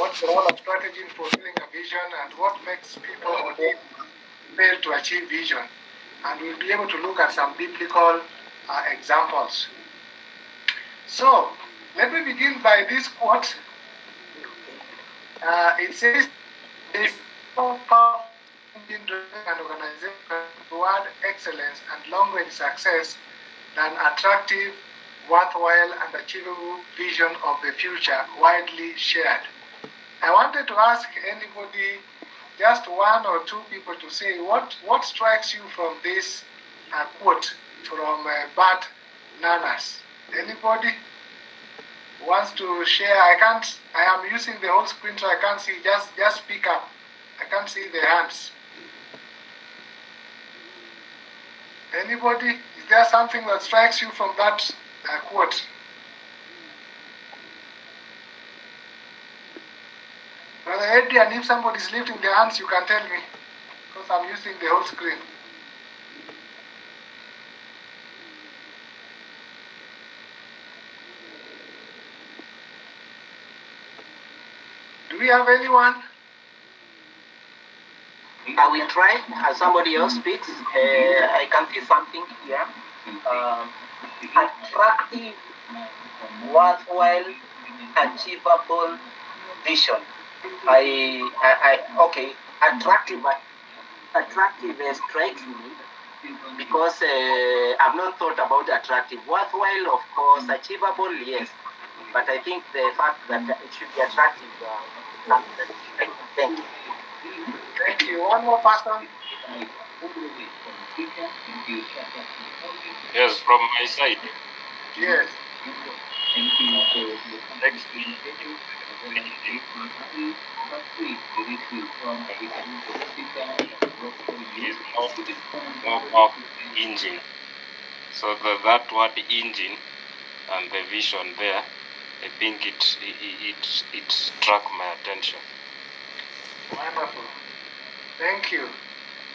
what's the role of strategy in fulfilling a vision, and what makes people or teams fail to achieve vision. And we'll be able to look at some biblical examples. So, let me begin by this quote. It says, "There is no powerful engine driving an organization toward excellence and long-range success than attractive, worthwhile, and achievable vision of the future widely shared." I wanted to ask anybody, just one or two people, to say what strikes you from this quote from Bart Nanas. Anybody wants to share? I am using the whole screen, so I can't see. Just speak up. I can't see the hands. Anybody? Is there something that strikes you from that quote? Brother Adrian, if somebody is lifting their hands, you can tell me, because I'm using the whole screen. Do we have anyone? I will try. As somebody else speaks, I can see something here. Attractive, worthwhile, achievable vision. Okay, attractive strikes me because I've not thought about attractive. Worthwhile, of course. Achievable, yes. But I think the fact that it should be attractive, thank you. Thank you. One more person. Yes, from my side. Yes. Next is more of engine. So that word engine and the vision there, I think it struck my attention. Wonderful. Thank you.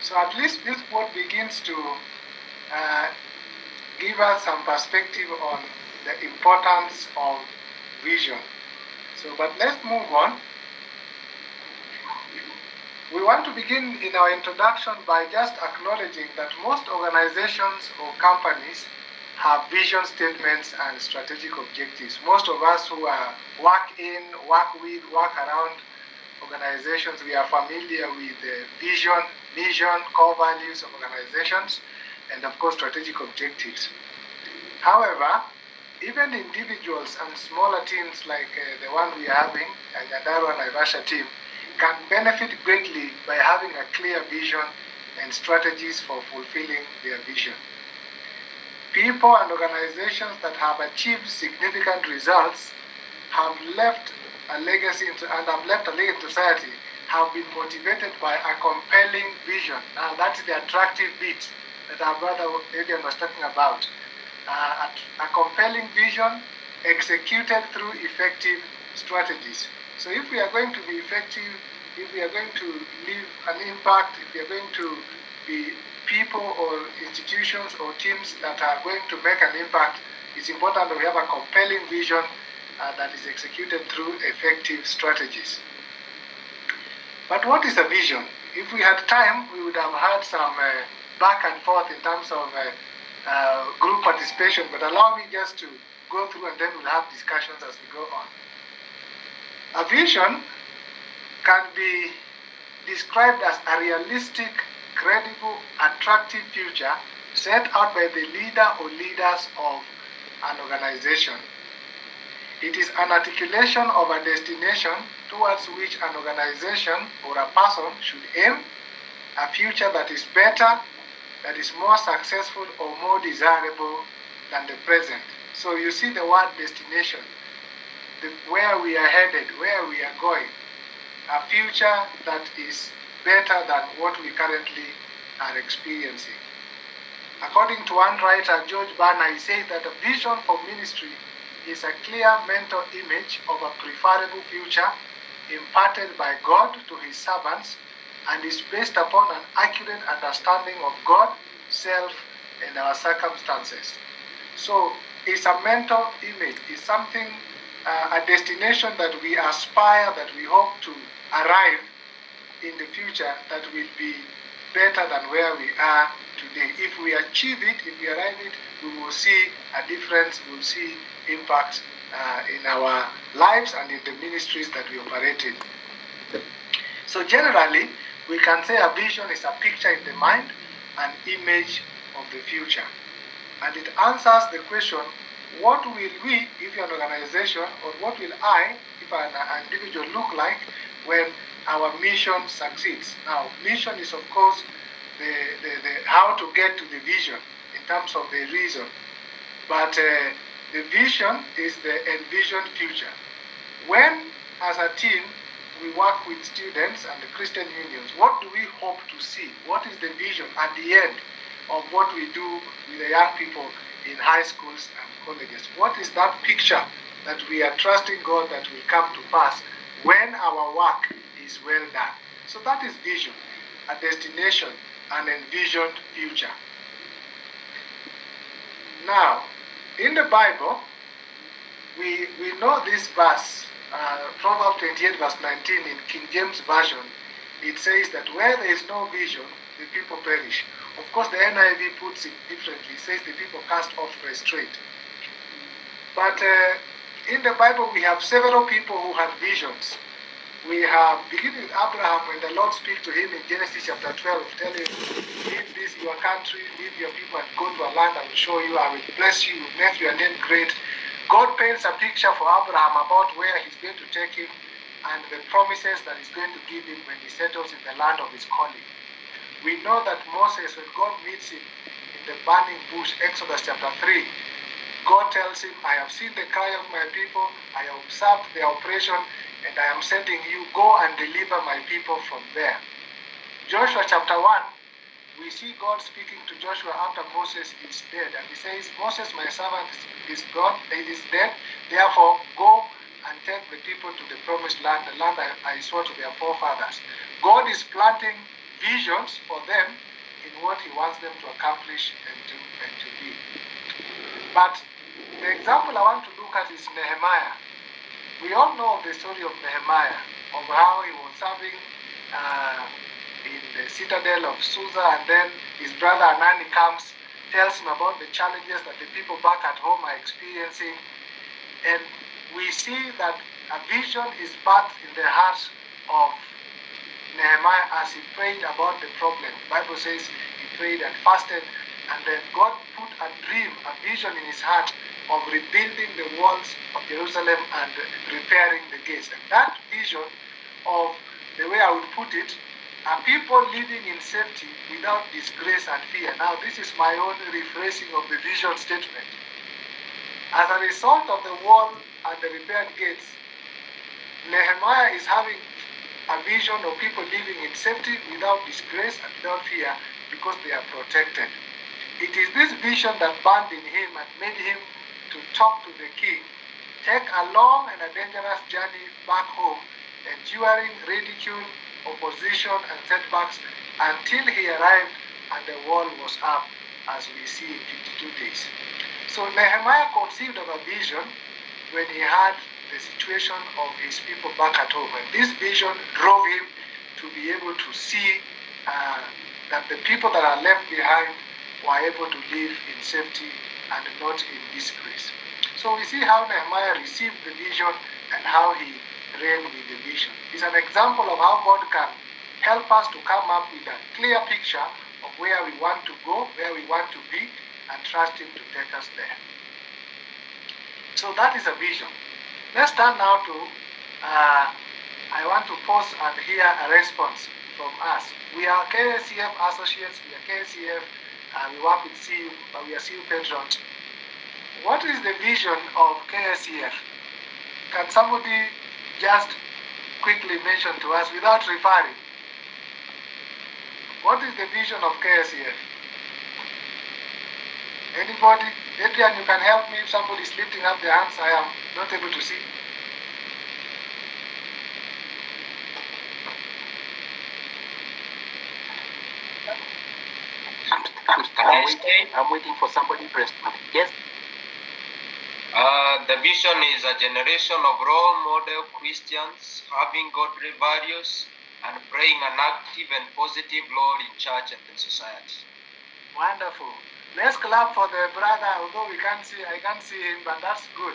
So at least this quote begins to give us some perspective on the importance of vision. So, but let's move on. We want to begin in our introduction by just acknowledging that most organizations or companies have vision statements and strategic objectives. Most of us who work around organizations, we are familiar with the vision, mission, core values of organizations, and of course strategic objectives. However, even individuals and smaller teams like the one we are having, and Ndiao and Ivasha team, can benefit greatly by having a clear vision and strategies for fulfilling their vision. People and organizations that have achieved significant results have left a legacy in society, have been motivated by a compelling vision. Now that's the attractive bit that our brother Adrian was talking about. A compelling vision executed through effective strategies. So if we are going to be effective, if we are going to leave an impact, if we are going to be people or institutions or teams that are going to make an impact, it's important that we have a compelling vision that is executed through effective strategies. But what is a vision? If we had time, we would have had some back and forth in terms of group participation, but allow me just to go through and then we'll have discussions as we go on. A vision can be described as a realistic, credible, attractive future set out by the leader or leaders of an organization. It is an articulation of a destination towards which an organization or a person should aim, a future that is better, that is more successful or more desirable than the present. So you see the word destination, where we are headed, where we are going, a future that is better than what we currently are experiencing. According to one writer, George Barna, he says that a vision for ministry is a clear mental image of a preferable future imparted by God to his servants and is based upon an accurate understanding of God, self, and our circumstances. So it's a mental image. It's something a destination that we aspire, that we hope to arrive in the future, that will be better than where we are today. If we achieve it, if we arrive it, we will see a difference, we will see impact in our lives and in the ministries that we operate in. So generally, we can say a vision is a picture in the mind, an image of the future. And it answers the question, what will we, if you're an organization, or what will I, if I'm an individual, look like when our mission succeeds? Now, mission is, of course, the how to get to the vision in terms of the reason. But the vision is the envisioned future. When, as a team, we work with students and the Christian unions, what do we hope to see? What is the vision at the end of what we do with the young people in high schools and colleges? What is that picture that we are trusting God that will come to pass when our work is well done? So that is vision, a destination, an envisioned future. Now, in the Bible, we know this verse, Proverbs 28 verse 19 in King James Version. It says that where there is no vision, the people perish. Of course, the NIV puts it differently. It says the people cast off restraint. But in the Bible, we have several people who had visions. We have, beginning with Abraham, when the Lord speaks to him in Genesis chapter 12, telling him, leave this your country, leave your people, and go to a land I will show you, I will bless you, make your name great. God paints a picture for Abraham about where he's going to take him and the promises that he's going to give him when he settles in the land of his calling. We know that Moses, when God meets him in the burning bush, Exodus chapter 3, God tells him, I have seen the cry of my people, I have observed their oppression, and I am sending you, go and deliver my people from there. Joshua chapter 1, we see God speaking to Joshua after Moses is dead, and he says, Moses, my servant, is dead, therefore go and take the people to the promised land, the land I swore to their forefathers. God is planting visions for them in what he wants them to accomplish and to be. But the example I want to look at is Nehemiah. We all know the story of Nehemiah, of how he was serving in the citadel of Susa, and then his brother Anani comes, tells him about the challenges that the people back at home are experiencing. And we see that a vision is birthed in the heart of Nehemiah as he prayed about the problem. The Bible says he prayed and fasted, and then God put a dream, a vision in his heart of rebuilding the walls of Jerusalem and repairing the gates. And that vision of, the way I would put it, are people living in safety without disgrace and fear. Now, this is my own rephrasing of the vision statement. As a result of the wall and the repaired gates, Nehemiah is having a vision of people living in safety without disgrace and without fear because they are protected. It is this vision that burned in him and made him to talk to the king, take a long and a dangerous journey back home, enduring ridicule, opposition, and setbacks until he arrived and the wall was up, as we see in 52 days. So Nehemiah conceived of a vision when he had the situation of his people back at home. And this vision drove him to be able to see that the people that are left behind were able to live in safety and not in disgrace. So we see how Nehemiah received the vision and how he ran with the vision. It's an example of how God can help us to come up with a clear picture of where we want to go, where we want to be, and trust him to take us there. So that is a vision. Let's turn now to, I want to pause and hear a response from us. We are Kscf associates, we are Kscf, we work with CU, but we are CU patrons. What is the vision of Kscf? Can somebody just quickly mention to us without referring? What is the vision of Kscf? Anybody? Adrian, you can help me if somebody is lifting up their hands. I am not able to see. I'm waiting for somebody pressed. Yes. The vision is a generation of role model Christians having godly values and playing an active and positive role in church and in society. Wonderful. Let's clap for the brother, although I can't see him, but that's good.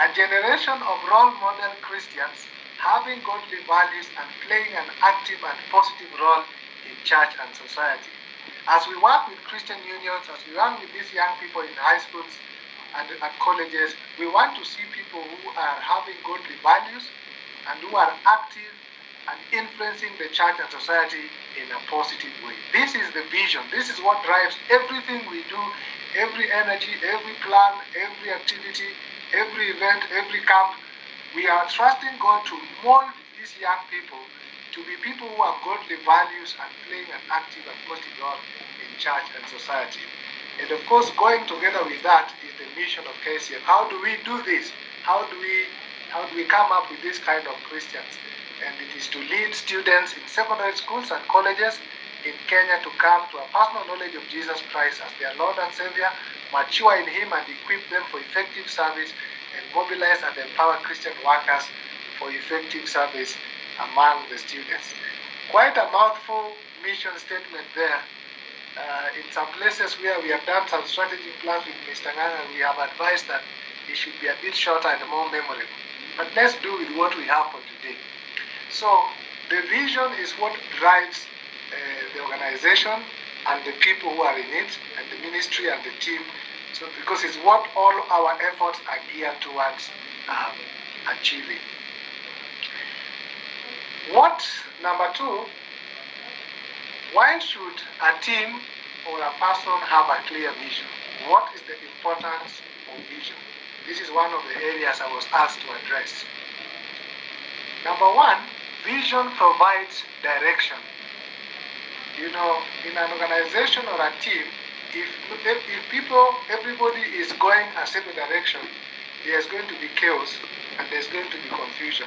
A generation of role model Christians having godly values and playing an active and positive role in church and society. As we work with Christian unions, as we work with these young people in high schools and colleges, we want to see people who are having godly values and who are active and influencing the church and society in a positive way. This is the vision. This is what drives everything we do, every energy, every plan, every activity, every event, every camp. We are trusting God to mold these young people to be people who have godly values and playing an active and positive role in church and society. And of course, going together with that is the mission of Kscf. How do we do this? How do we come up with this kind of Christians? And it is to lead students in secondary schools and colleges in Kenya to come to a personal knowledge of Jesus Christ as their Lord and Savior, mature in Him and equip them for effective service, and mobilize and empower Christian workers for effective service among the students. Quite a mouthful mission statement there. In some places where we have done some strategy plans with Mr. Nganga, we have advised that it should be a bit shorter and more memorable. But let's do with what we have for today. So the vision is what drives the organization and the people who are in it, and the ministry and the team. So because it's what all our efforts are geared towards achieving. Number two, why should a team or a person have a clear vision? What is the importance of vision? This is one of the areas I was asked to address. Number one, vision provides direction. You know, in an organization or a team, if everybody is going a certain direction, there's going to be chaos and there's going to be confusion.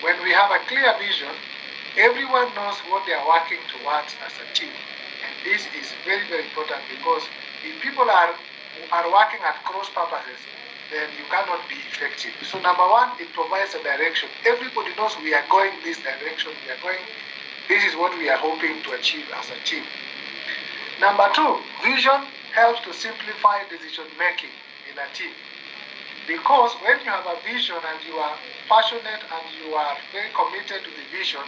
When we have a clear vision, everyone knows what they are working towards as a team. And this is very, very important, because if people are working at cross purposes, then you cannot be effective. So number one, it provides a direction. Everybody knows we are going this direction. This is what we are hoping to achieve as a team. Number two, vision helps to simplify decision making in a team. Because when you have a vision and you are passionate and you are very committed to the vision,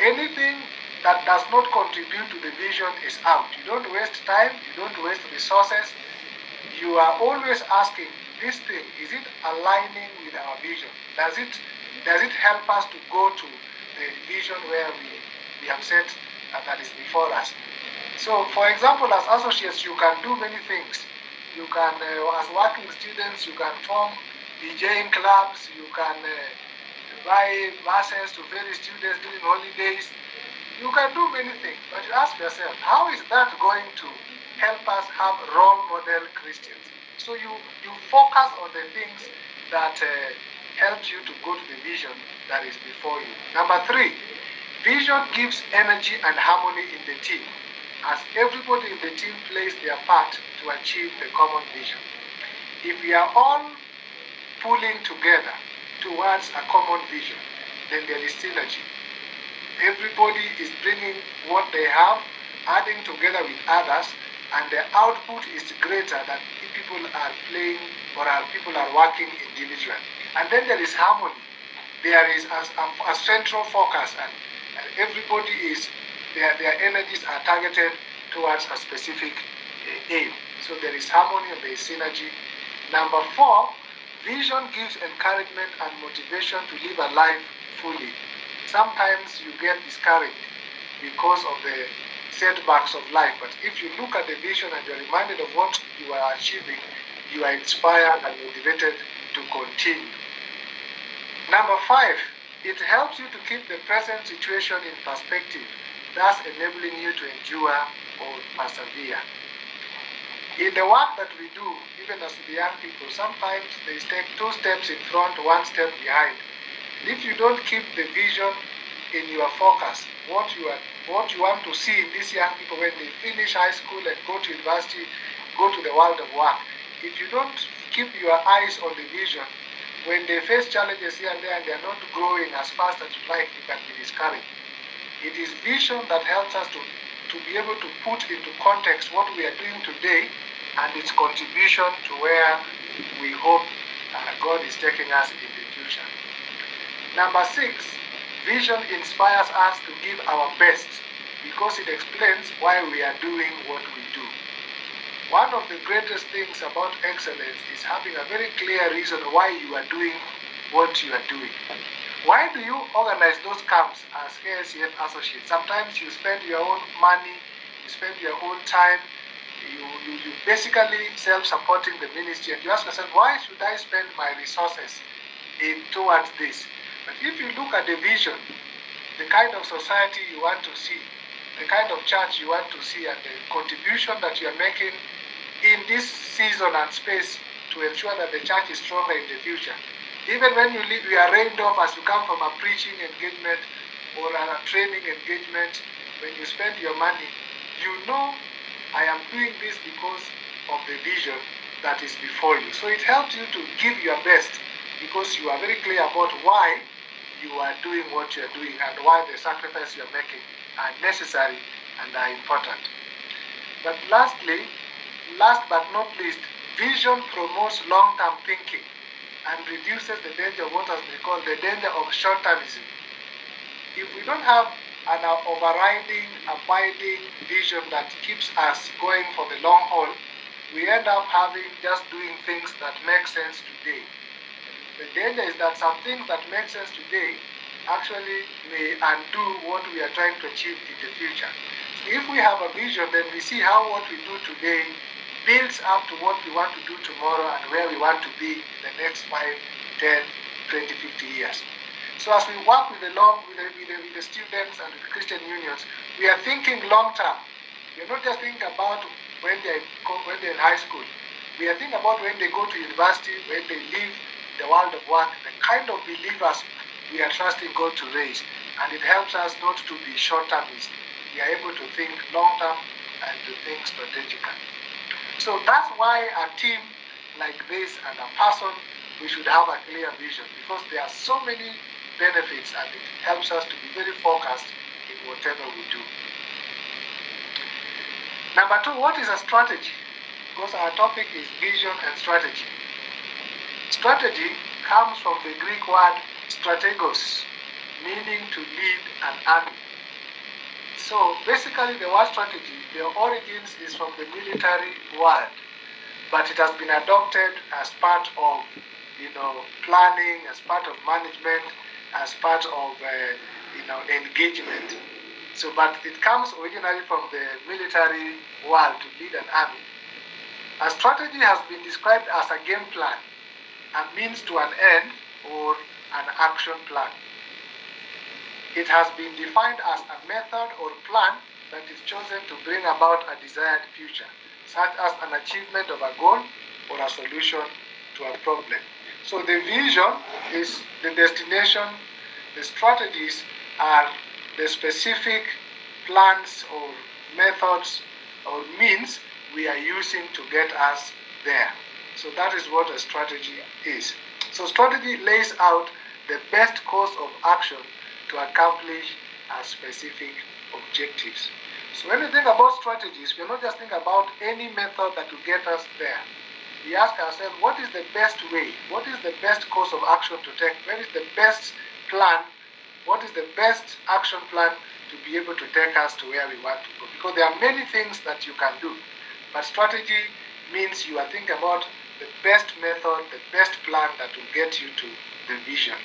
anything that does not contribute to the vision is out. You don't waste time, you don't waste resources. You are always asking, this thing, is it aligning with our vision? Does it help us to go to the vision where we have set that is before us? So, for example, as associates, you can do many things. You can, as working students, you can form DJing clubs, you can buy buses to various students during holidays. You can do many things, but you ask yourself, how is that going to help us have role model Christians? So you focus on the things that help you to go to the vision that is before you. Number three, vision gives energy and harmony in the team, as everybody in the team plays their part to achieve the common vision. If we are all pulling together towards a common vision, then there is synergy. Everybody is bringing what they have, adding together with others, and the output is greater than if people are playing or people are working individually. And then there is harmony. There is a central focus, and everybody is, their energies are targeted towards a specific aim. So there is harmony and there is synergy. Number four, vision gives encouragement and motivation to live a life fully. Sometimes you get discouraged because of the setbacks of life, but if you look at the vision and you're reminded of what you are achieving, you are inspired and motivated to continue. Number five, it helps you to keep the present situation in perspective, thus enabling you to endure or persevere. In the work that we do, even as the young people, sometimes they take 2 steps in front, 1 step behind. If you don't keep the vision in your focus, what you want to see in these young people when they finish high school and go to university, go to the world of work. If you don't keep your eyes on the vision, when they face challenges here and there and they are not growing as fast as you like, you can be discouraged. It is vision that helps us to be able to put into context what we are doing today and its contribution to where we hope God is taking us in the future. Number 6, vision inspires us to give our best because it explains why we are doing what we do. One of the greatest things about excellence is having a very clear reason why you are doing what you are doing. Why do you organize those camps as Kscf associates? Sometimes you spend your own money, you spend your own time, you basically self-supporting the ministry, and you ask yourself, why should I spend my resources towards this? But if you look at the vision, the kind of society you want to see, the kind of church you want to see, and the contribution that you are making in this season and space to ensure that the church is stronger in the future. Even when you are rained off as you come from a preaching engagement or a training engagement, when you spend your money, you know I am doing this because of the vision that is before you. So it helps you to give your best because you are very clear about why you are doing what you are doing and why the sacrifice you are making are necessary and are important. But last but not least, vision promotes long-term thinking and reduces the danger of what has been called the danger of short-termism. If we don't have an overriding, abiding vision that keeps us going for the long haul, we end up just doing things that make sense today. The danger is that some things that make sense today actually may undo what we are trying to achieve in the future. So if we have a vision, then we see how what we do today builds up to what we want to do tomorrow and where we want to be in the next 5, 10, 20, 50 years. So as we work with the students and with the Christian unions, we are thinking long term. We are not just thinking about when they're in high school. We are thinking about when they go to university, when they leave the world of work, the kind of believers we are trusting God to raise. And it helps us not to be short-termist. We are able to think long-term and to think strategically. So that's why a team like this and a person, we should have a clear vision because there are so many benefits and it helps us to be very focused in whatever we do. Number 2, what is a strategy? Because our topic is vision and strategy. Strategy comes from the Greek word strategos, meaning to lead an army. So basically the word strategy, the origins is from the military world, but it has been adopted as part of planning, as part of management, as part of engagement. So, but it comes originally from the military world to lead an army. A strategy has been described as a game plan, a means to an end, or an action plan. It has been defined as a method or plan that is chosen to bring about a desired future, such as an achievement of a goal or a solution to a problem. So the vision is the destination, the strategies are the specific plans or methods or means we are using to get us there. So that is what a strategy is. So strategy lays out the best course of action to accomplish a specific objectives. So when we think about strategies, we're not just thinking about any method that will get us there. We ask ourselves, what is the best way? What is the best course of action to take? What is the best plan? What is the best action plan to be able to take us to where we want to go? Because there are many things that you can do, but strategy means you are thinking about the best method, the best plan that will get you to the vision.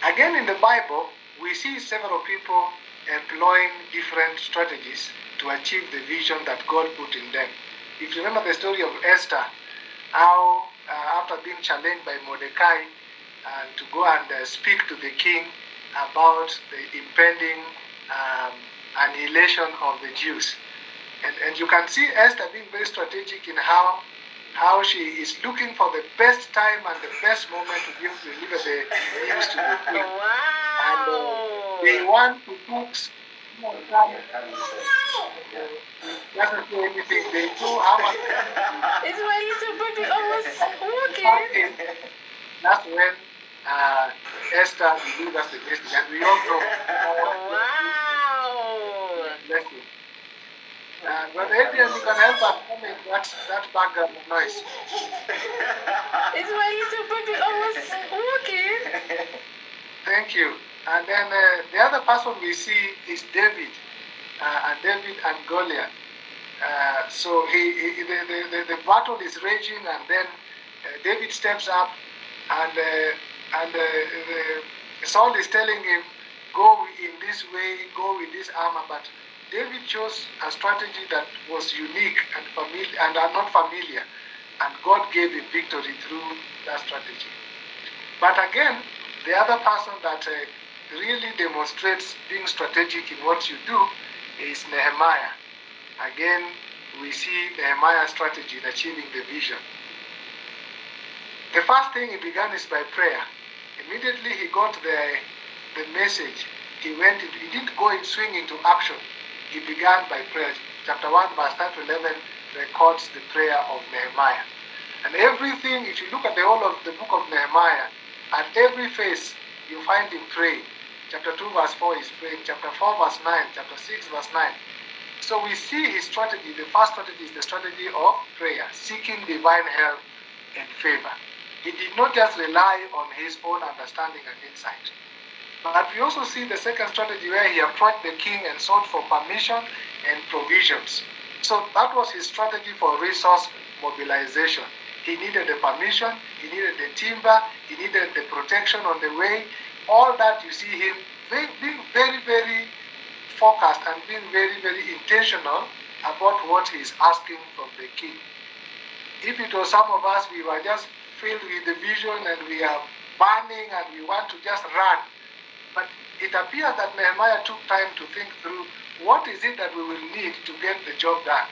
Again, in the Bible, we see several people employing different strategies to achieve the vision that God put in them. If you remember the story of Esther, how after being challenged by Mordecai to go and speak to the king about the impending annihilation of the Jews. And you can see Esther being very strategic in how she is looking for the best time and the best moment to be able to deliver the news to the king. Wow. And they want to put Doesn't do anything. They do how much. Is my little baby almost walking? That's when Esther delivered us the message, and we all know. Wow! Blessing. But Adrian, you can help us comment that background noise. Is my little baby almost walking? Thank you. And then the other person we see is David, and Goliath. So the battle is raging, and then David steps up, and Saul is telling him, go in this way, go with this armor. But David chose a strategy that was unique and familiar, and not familiar, and God gave him victory through that strategy. But again, the other person that really demonstrates being strategic in what you do is Nehemiah. Again, we see Nehemiah's strategy in achieving the vision. The first thing he began is by prayer. Immediately he got the message, he didn't go in swing into action. He began by prayer. Chapter 1, verse 10 to 11 records the prayer of Nehemiah. And everything, if you look at the whole of the book of Nehemiah, at every phase you find him praying. Chapter 2, verse 4 is praying. Chapter 4, verse 9. Chapter 6, verse 9. So we see his strategy. The first strategy is the strategy of prayer, seeking divine help and favor. He did not just rely on his own understanding and insight. But we also see the second strategy where he approached the king and sought for permission and provisions. So that was his strategy for resource mobilization. He needed the permission, he needed the timber, he needed the protection on the way. All that you see him being very, very focused and being very, very intentional about what he's asking from the king. If it was some of us, we were just filled with the vision and we are burning and we want to just run. But it appears that Nehemiah took time to think through what is it that we will need to get the job done.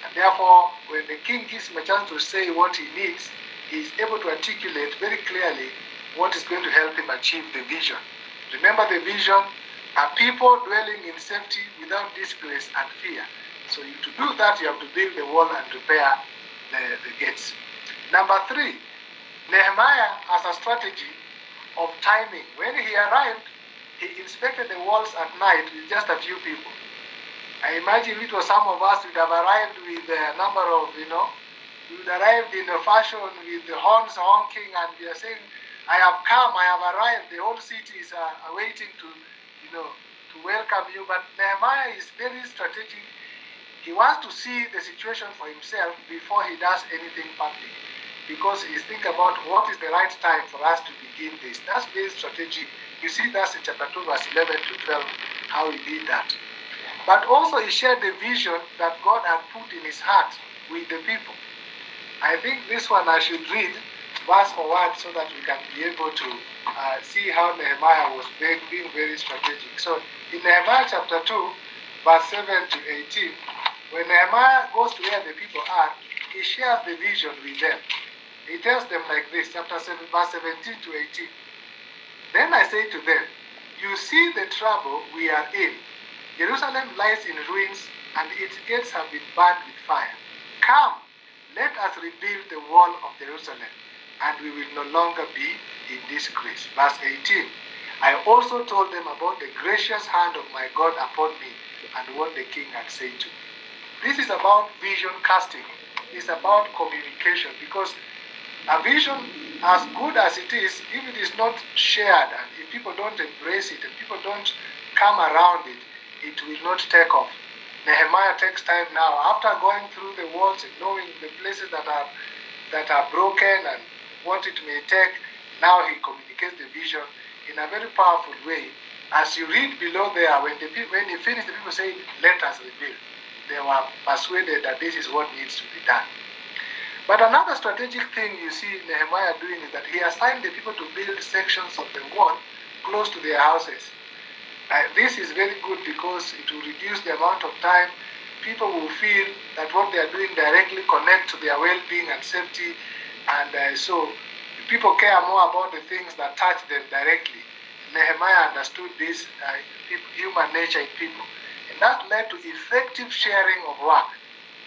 And therefore, when the king gives him a chance to say what he needs, he is able to articulate very clearly what is going to help him achieve the vision. Remember, the vision are people dwelling in safety without disgrace and fear. So to do that, you have to build the wall and repair the gates. Number 3, Nehemiah has a strategy of timing. When he arrived, he inspected the walls at night with just a few people. I imagine it was some of us would have arrived with a number of, we would arrived in a fashion with the horns honking, and we are saying, I have come, I have arrived, the whole city is waiting to welcome you. But Nehemiah is very strategic. He wants to see the situation for himself before he does anything public, because he's thinking about what is the right time for us to begin this. That's very strategic. You see that's in chapter 2, verse 11 to 12, how he did that. But also he shared the vision that God had put in his heart with the people. I think this one I should read verse for word so that we can be able to see how Nehemiah was being very strategic. So in Nehemiah chapter 2, verse 7 to 18, when Nehemiah goes to where the people are, he shares the vision with them. He tells them like this, chapter 7, verse 17 to 18. Then I say to them, you see the trouble we are in. Jerusalem lies in ruins, and its gates have been burned with fire. Come, let us rebuild the wall of Jerusalem, and we will no longer be in disgrace. Verse 18. I also told them about the gracious hand of my God upon me, and what the king had said to me. This is about vision casting. It's about communication, because a vision, as good as it is, if it is not shared, and if people don't embrace it, and people don't come around it, it will not take off. Nehemiah takes time now, after going through the walls and knowing the places that are broken and what it may take. Now he communicates the vision in a very powerful way. As you read below there, when he finished, the people say, let us rebuild. They were persuaded that this is what needs to be done. But another strategic thing you see Nehemiah doing is that he assigned the people to build sections of the wall close to their houses. This is very good because it will reduce the amount of time people will feel that what they are doing directly connects to their well-being and safety, and so people care more about the things that touch them directly. Nehemiah understood this human nature in people. That led to effective sharing of work.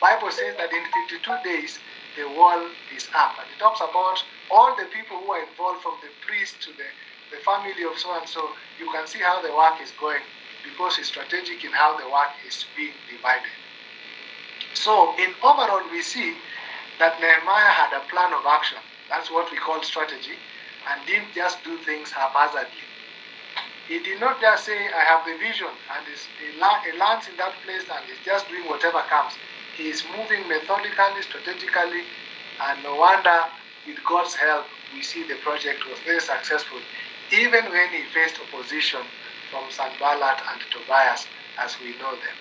Bible says that in 52 days, the wall is up. And it talks about all the people who are involved, from the priest to the family of so and so. You can see how the work is going because it's strategic in how the work is being divided. So in overall, we see that Nehemiah had a plan of action. That's what we call strategy, and didn't just do things haphazardly. He did not just say, I have the vision, and he lands in that place and is just doing whatever comes. He is moving methodically, strategically, and no wonder, with God's help, we see the project was very successful, even when he faced opposition from Sanballat and Tobias, as we know them.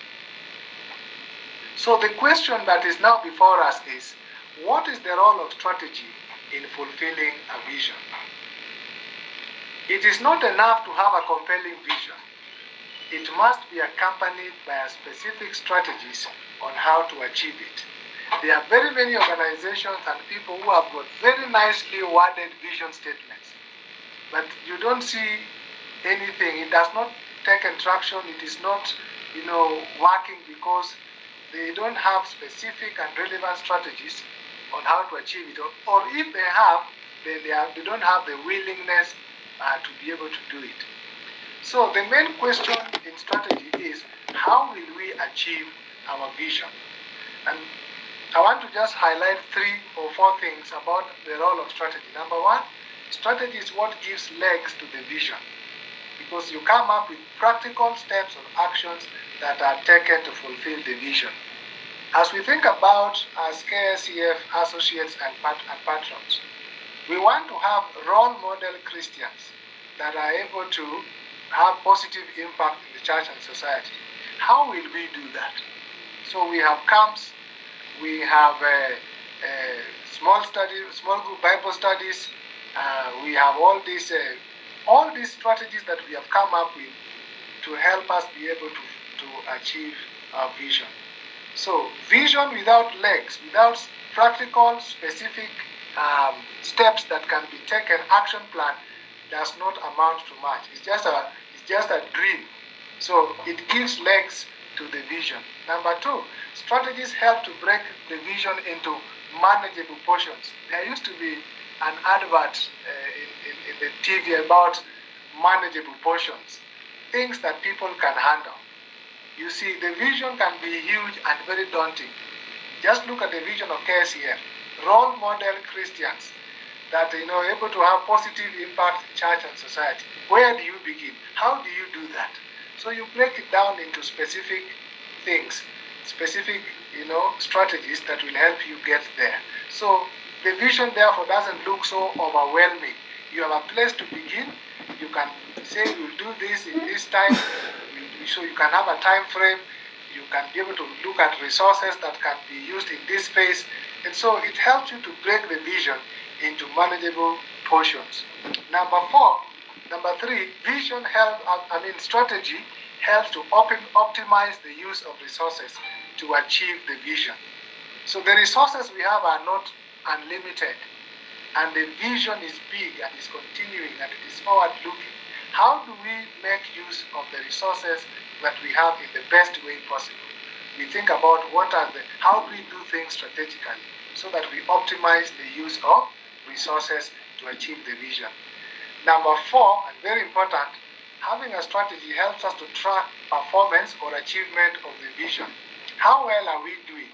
So the question that is now before us is, what is the role of strategy in fulfilling a vision? It is not enough to have a compelling vision. It must be accompanied by a specific strategies on how to achieve it. There are very many organizations and people who have got very nicely worded vision statements, but you don't see anything. It does not take traction. It is not, working because they don't have specific and relevant strategies on how to achieve it. Or if they have, then they don't have the willingness to be able to do it. So the main question in strategy is, how will we achieve our vision? And I want to just highlight 3 or 4 things about the role of strategy. Number 1, strategy is what gives legs to the vision, because you come up with practical steps or actions that are taken to fulfill the vision. As we think about as Kscf associates and patrons, we want to have role model Christians that are able to have positive impact in the church and society. How will we do that? So we have camps, we have small group Bible studies, we have all these strategies that we have come up with to help us be able to achieve our vision. So vision without legs, without practical, specific steps that can be taken, action plan, does not amount to much. It's just a dream. So it gives legs to the vision. Number 2, strategies help to break the vision into manageable portions. There used to be an advert in the TV about manageable portions, things that people can handle. You see, the vision can be huge and very daunting. Just look at the vision of Kscf, role model Christians that able to have positive impact in church and society. Where do you begin? How do you do that? So you break it down into specific things, specific strategies that will help you get there. So the vision therefore doesn't look so overwhelming. You have a place to begin. You can say we'll do this in this time, so you can have a time frame. You can be able to look at resources that can be used in this phase, and so it helps you to break the vision into manageable portions. Number 3, strategy helps to optimize the use of resources to achieve the vision. So the resources we have are not unlimited, and the vision is big and is continuing and it is forward-looking. How do we make use of the resources that we have in the best way possible? We think about how do we do things strategically so that we optimize the use of resources to achieve the vision. Number 4, and very important, having a strategy helps us to track performance or achievement of the vision. How well are we doing?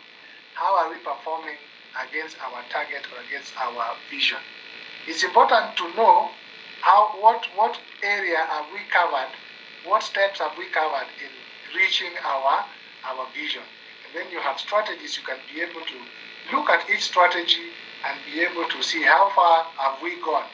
How are we performing against our target or against our vision? It's important to know what area have we covered, what steps have we covered in reaching our vision. And when you have strategies, you can be able to look at each strategy and be able to see how far have we gone,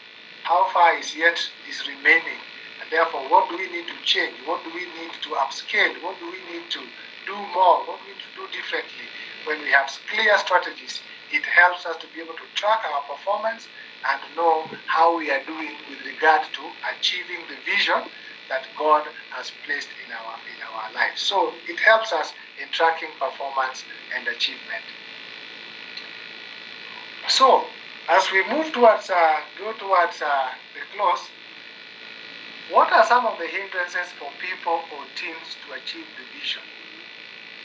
how far is remaining, and therefore what do we need to change, what do we need to upscale, what do we need to do more, what do we need to do differently. When we have clear strategies, it helps us to be able to track our performance and know how we are doing with regard to achieving the vision that God has placed in our lives. So it helps us in tracking performance and achievement. So as we move towards the close, what are some of the hindrances for people or teams to achieve the vision?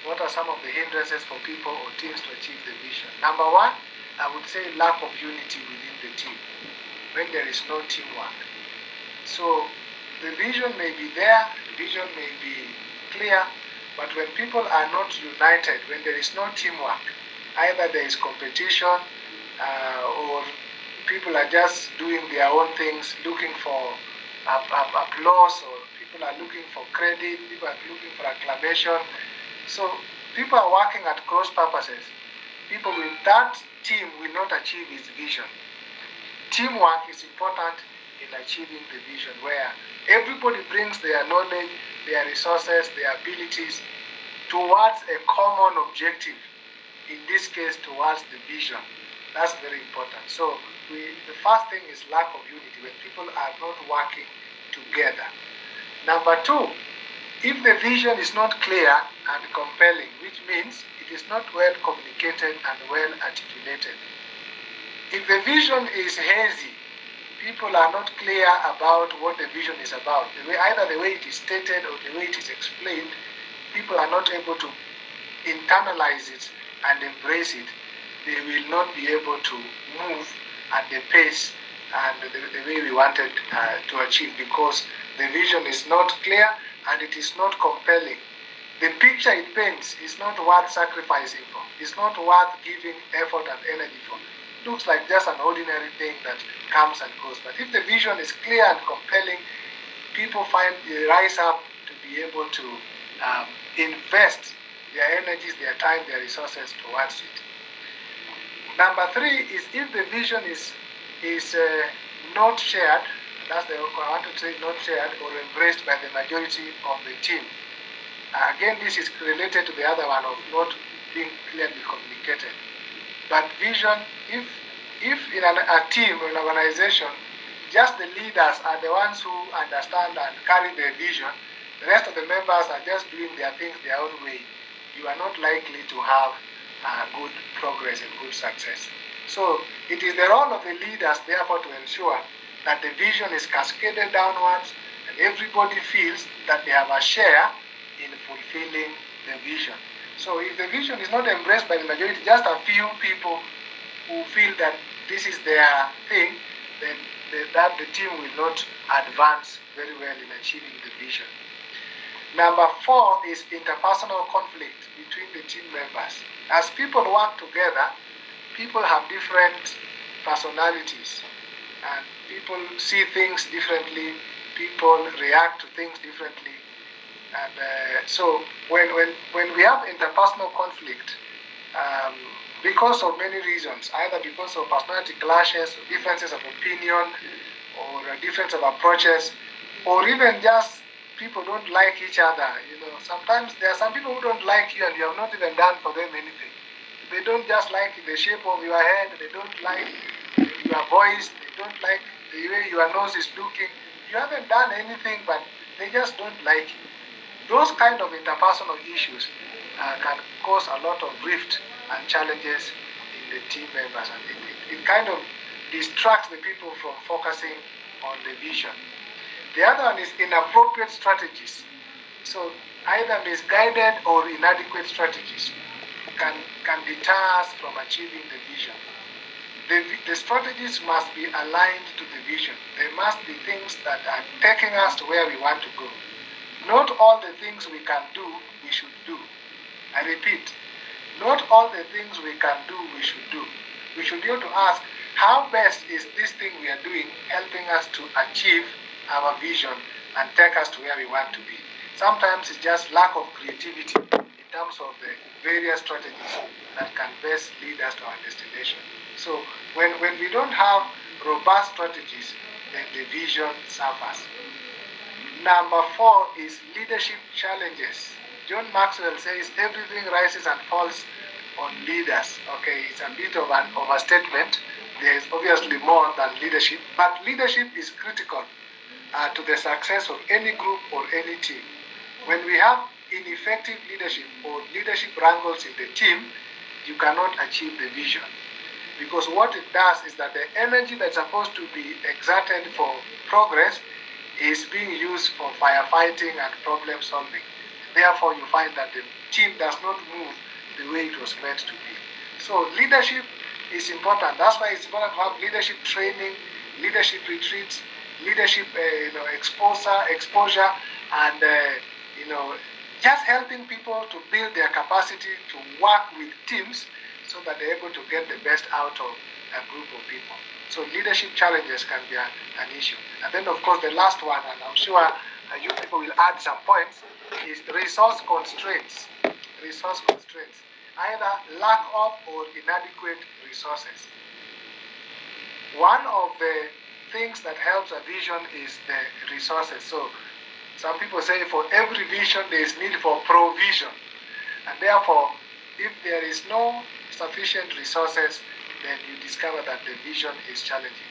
What are some of the hindrances for people or teams to achieve the vision? Number one, I would say lack of unity within the team, when there is no teamwork. So the vision may be there, the vision may be clear, but when people are not united, when there is no teamwork, either there is competition or people are just doing their own things, looking for applause, or people are looking for credit, people are looking for acclamation. So people are working at cross purposes. People with that team will not achieve its vision. Teamwork is important in achieving the vision, where everybody brings their knowledge, their resources, their abilities towards a common objective, in this case towards the vision. That's very important. So the first thing is lack of unity, when people are not working together. Number two, if the vision is not clear and compelling, which means it is not well communicated and well articulated. If the vision is hazy, people are not clear about what the vision is about. Either the way it is stated or the way it is explained, people are not able to internalize it and embrace it. They will not be able to move at the pace and the way we wanted to achieve, because the vision is not clear and it is not compelling. The picture it paints is not worth sacrificing for. It's not worth giving effort and energy for. It looks like just an ordinary thing that comes and goes. But if the vision is clear and compelling, people rise up to be able to invest their energies, their time, their resources towards it. Number three is if the vision is not shared, I want to say not shared or embraced by the majority of the team. Again, this is related to the other one of not being clearly communicated. But vision, if in a team or an organization, just the leaders are the ones who understand and carry the vision, the rest of the members are just doing their things their own way, you are not likely to have good progress and good success. So it is the role of the leaders, therefore, to ensure that the vision is cascaded downwards and everybody feels that they have a share in fulfilling the vision. So if the vision is not embraced by the majority, just a few people who feel that this is their thing, then the team will not advance very well in achieving the vision. Number four is interpersonal conflict between the team members. As people work together, people have different personalities and people see things differently, people react to things differently. And so when we have interpersonal conflict, because of many reasons, either because of personality clashes, or differences of opinion, or a difference of approaches, or even just people don't like each other. Sometimes there are some people who don't like you and you have not even done for them anything. They don't just like the shape of your head, they don't like your voice, they don't like the way your nose is looking. You haven't done anything, but they just don't like you. Those kind of interpersonal issues can cause a lot of rift and challenges in the team members, and it kind of distracts the people from focusing on the vision. The other one is inappropriate strategies. So either misguided or inadequate strategies can deter us from achieving the vision. The strategies must be aligned to the vision. They must be things that are taking us to where we want to go. Not all the things we can do, we should do. I repeat, not all the things we can do, we should do. We should be able to ask, how best is this thing we are doing helping us to achieve our vision and take us to where we want to be? Sometimes it's just lack of creativity in terms of the various strategies that can best lead us to our destination. So when we don't have robust strategies, then the vision suffers. Number four is leadership challenges. John Maxwell says everything rises and falls on leaders. Okay, it's a bit of an overstatement. There is obviously more than leadership, but leadership is critical to the success of any group or any team. When we have ineffective leadership or leadership wrangles in the team, you cannot achieve the vision. Because what it does is that the energy that's supposed to be exerted for progress is being used for firefighting and problem solving. therefore you find that the team does not move the way it was meant to be. So leadership is important. That's why it's important to have leadership training, leadership retreats, leadership exposure, and just helping people to build their capacity to work with teams so that they're able to get the best out of a group of people. So leadership challenges can be an issue. And then of course the last one, and I'm sure you people will add some points, is resource constraints. Resource constraints, either lack of or inadequate resources. One of the things that helps a vision is the resources. So some people say for every vision there is need for provision, and therefore if there is no sufficient resources, then you discover that the vision is challenging.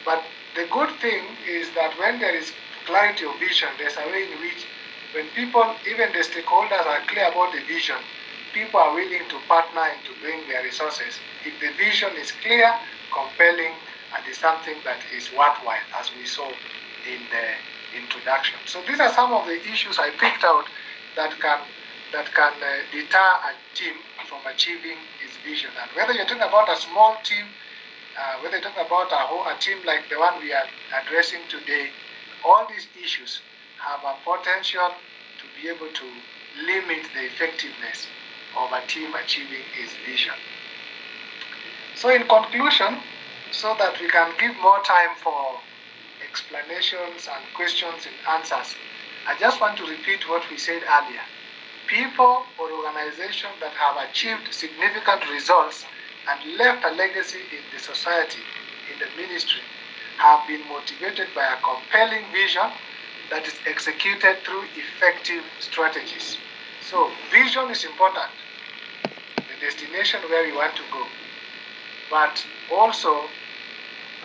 But the good thing is that when there is clarity of vision, there's a way in which when people, even the stakeholders, are clear about the vision, people are willing to partner and to bring their resources if the vision is clear, compelling, and is something that is worthwhile, as we saw in the introduction. So these are some of the issues I picked out that can deter a team from achieving its vision. And whether you're talking about a small team, whether you're talking about a team like the one we are addressing today, all these issues have a potential to be able to limit the effectiveness of a team achieving its vision. So in conclusion, so that we can give more time for explanations and questions and answers, I just want to repeat what we said earlier. People or organizations that have achieved significant results and left a legacy in the society, in the ministry, have been motivated by a compelling vision that is executed through effective strategies. So vision is important, the destination where we want to go, but also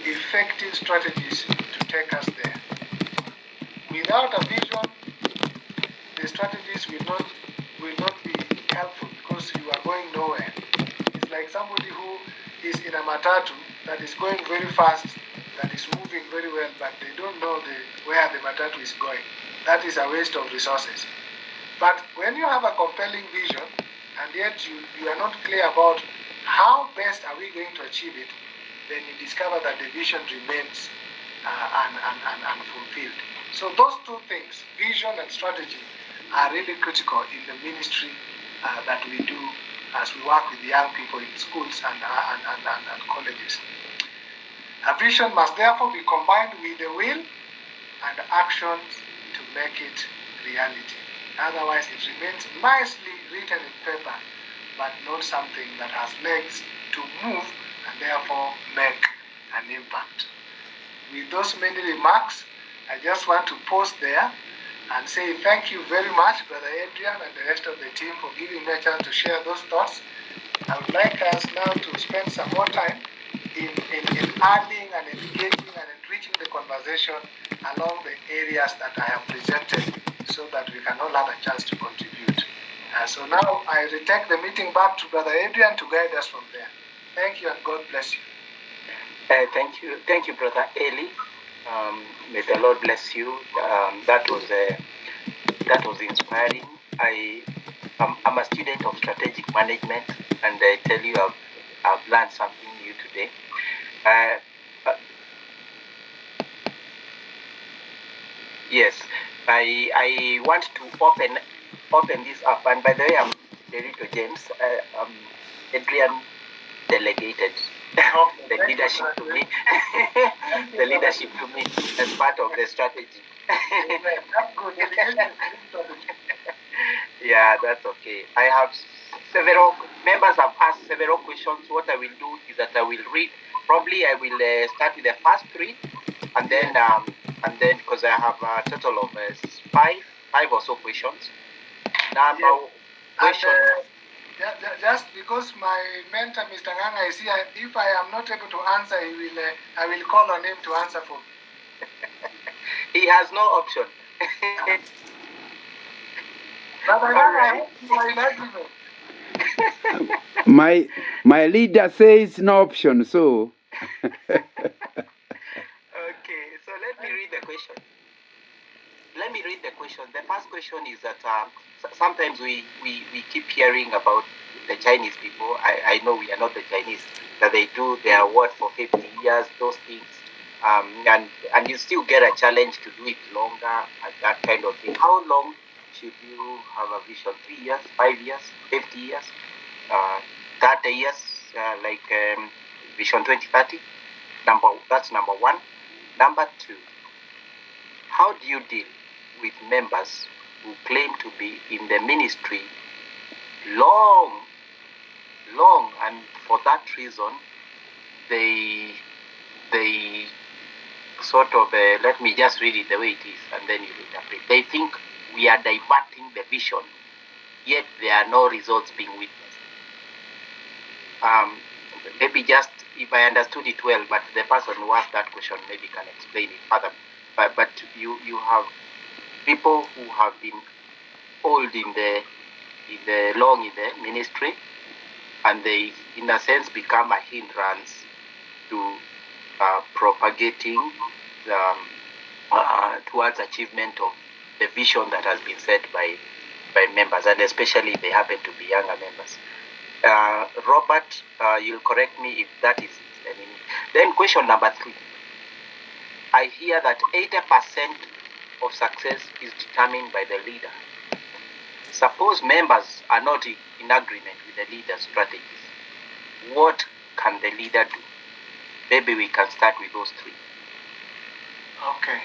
effective strategies to take us there. Without a vision, the strategies will not be helpful because you are going nowhere. It's like somebody who is in a matatu that is going very fast, that is moving very well, but they don't know where the matatu is going. That is a waste of resources. But when you have a compelling vision, and yet you are not clear about how best are we going to achieve it, then you discover that the vision remains unfulfilled. So those two things, vision and strategy, are really critical in the ministry that we do as we work with young people in schools and colleges. A vision must therefore be combined with the will and actions to make it reality. Otherwise, it remains nicely written in paper, but not something that has legs to move and therefore make an impact. With those many remarks, I just want to pause there and say thank you very much, Brother Adrian and the rest of the team, for giving me a chance to share those thoughts. I would like us now to spend some more time in adding and engaging and enriching the conversation along the areas that I have presented so that we can all have a chance to contribute. So now I retake the meeting back to Brother Adrian to guide us from there. Thank you and God bless you. Thank you, Brother Elly. May the Lord bless you. That was inspiring. I'm a student of strategic management, and I tell you, I've learned something new today. Yes, I want to open this up. And by the way, I'm Derito James. Adrian delegated the leadership to me. The leadership to me as part of the strategy. Yeah, that's okay. I have several members have asked several questions. What I will do is that I will read. Probably I will start with the first three, and then because I have a total of five or so questions. Now, question. Just because my mentor, Mr. Nganga, is here, if I am not able to answer, I will call on him to answer for me. He has no option. My leader says no option, so. Okay, so let me read the question. let me read the question. The first question is that sometimes we keep hearing about the Chinese people. I know we are not the Chinese, that they do their work for 50 years, those things. And you still get a challenge to do it longer and that kind of thing. How long should you have a vision? 3 years, 5 years, 50 years, 30 years, like Vision 2030? That's number one. Number two, how do you deal with members who claim to be in the ministry long, and for that reason, they sort of, let me just read it the way it is, and then you interpret. They think we are diverting the vision, yet there are no results being witnessed. Maybe just, if I understood it well, but the person who asked that question maybe can explain it further. But you have people who have been old in the ministry, and they, in a sense, become a hindrance to propagating towards achievement of the vision that has been set by members, and especially if they happen to be younger members. Robert, you'll correct me if that is the meaning. Then question number 3. I hear that 80% of success is determined by the leader. Suppose members are not in agreement with the leader's strategies. What can the leader do? Maybe we can start with those 3. Okay.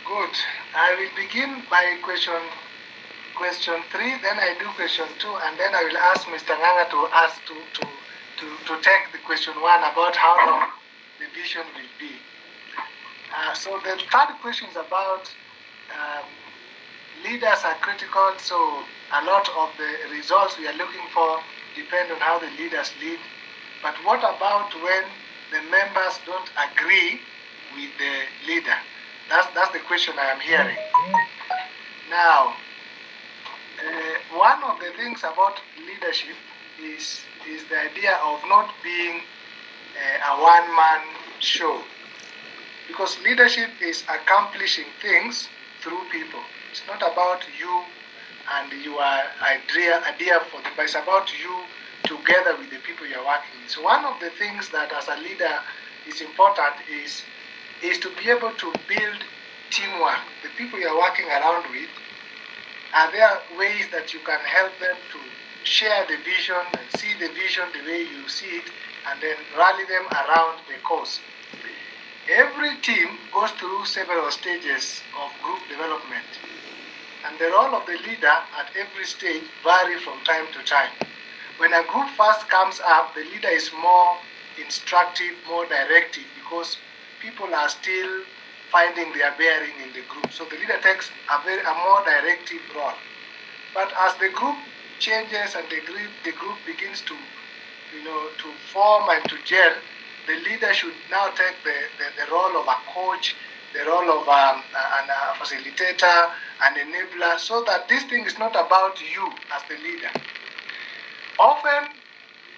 Good. I will begin by question 3, then I do question 2, and then I will ask Mr. Nganga to take the question 1 about how long the vision will be. So the third question is about leaders are critical, so a lot of the results we are looking for depend on how the leaders lead. But what about when the members don't agree with the leader? That's the question I am hearing. Now, one of the things about leadership is the idea of not being a one-man show. Because leadership is accomplishing things through people. It's not about you and your idea for them, but it's about you together with the people you're working with. So one of the things that as a leader is important is to be able to build teamwork. The people you're working around with, are there ways that you can help them to share the vision and see the vision the way you see it, and then rally them around the cause? Every team goes through several stages of group development, and the role of the leader at every stage varies from time to time. When a group first comes up, the leader is more instructive, more directive, because people are still finding their bearing in the group. So the leader takes a more directive role. But as the group changes and the group begins to form and to gel, the leader should now take the role of a coach, the role of a facilitator, an enabler, so that this thing is not about you as the leader. Often,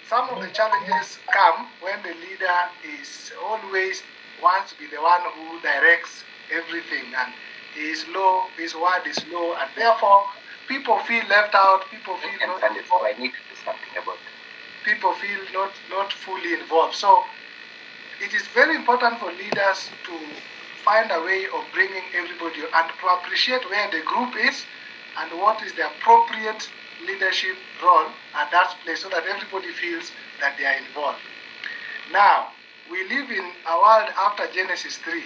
some of the challenges come when the leader is always wants to be the one who directs everything, and his word is low, and therefore people feel left out, people feel not involved. I need to do something about it. People feel not fully involved. So it is very important for leaders to find a way of bringing everybody and to appreciate where the group is and what is the appropriate leadership role at that place, so that everybody feels that they are involved. Now, we live in a world after Genesis 3,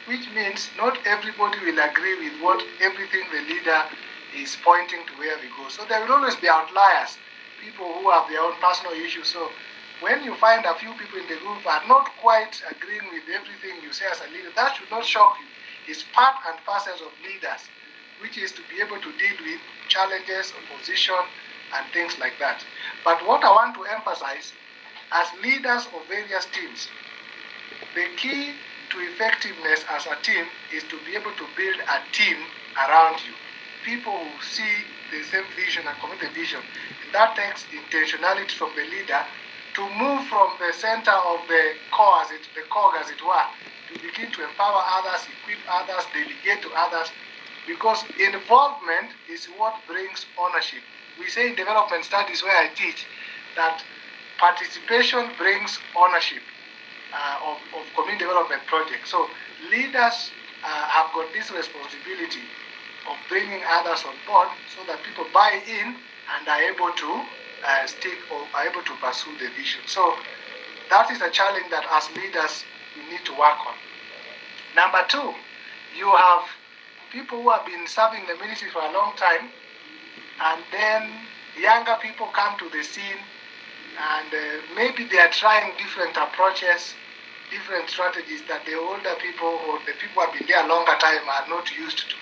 which means not everybody will agree with everything the leader is pointing to where we go. So there will always be outliers, people who have their own personal issues. So when you find a few people in the group are not quite agreeing with everything you say as a leader, that should not shock you. It's part and parcel of leaders, which is to be able to deal with challenges, opposition, and things like that. But what I want to emphasize, as leaders of various teams, the key to effectiveness as a team is to be able to build a team around you. People who see the same vision and commit the vision. And that takes intentionality from the leader to move from the center of the cog, as it were, to begin to empower others, equip others, delegate to others, because involvement is what brings ownership. We say in development studies where I teach that participation brings ownership of community development projects. So leaders have got this responsibility of bringing others on board so that people buy in and are able to stick or are able to pursue the vision. So that is a challenge that as leaders we need to work on. Number two, you have people who have been serving the ministry for a long time, and then younger people come to the scene, and maybe they are trying different approaches, different strategies that the older people or the people who have been there a longer time are not used to.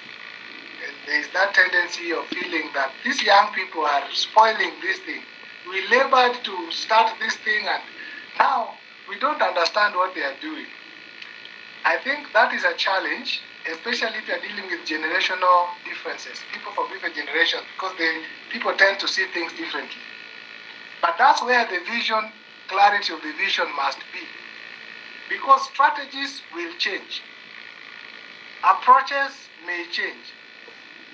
And there is that tendency of feeling that these young people are spoiling this thing. We labored to start this thing, and now we don't understand what they are doing. I think that is a challenge, especially if you are dealing with generational differences, people from different generations, because people tend to see things differently. But that's where the vision, clarity of the vision must be. Because strategies will change. Approaches may change.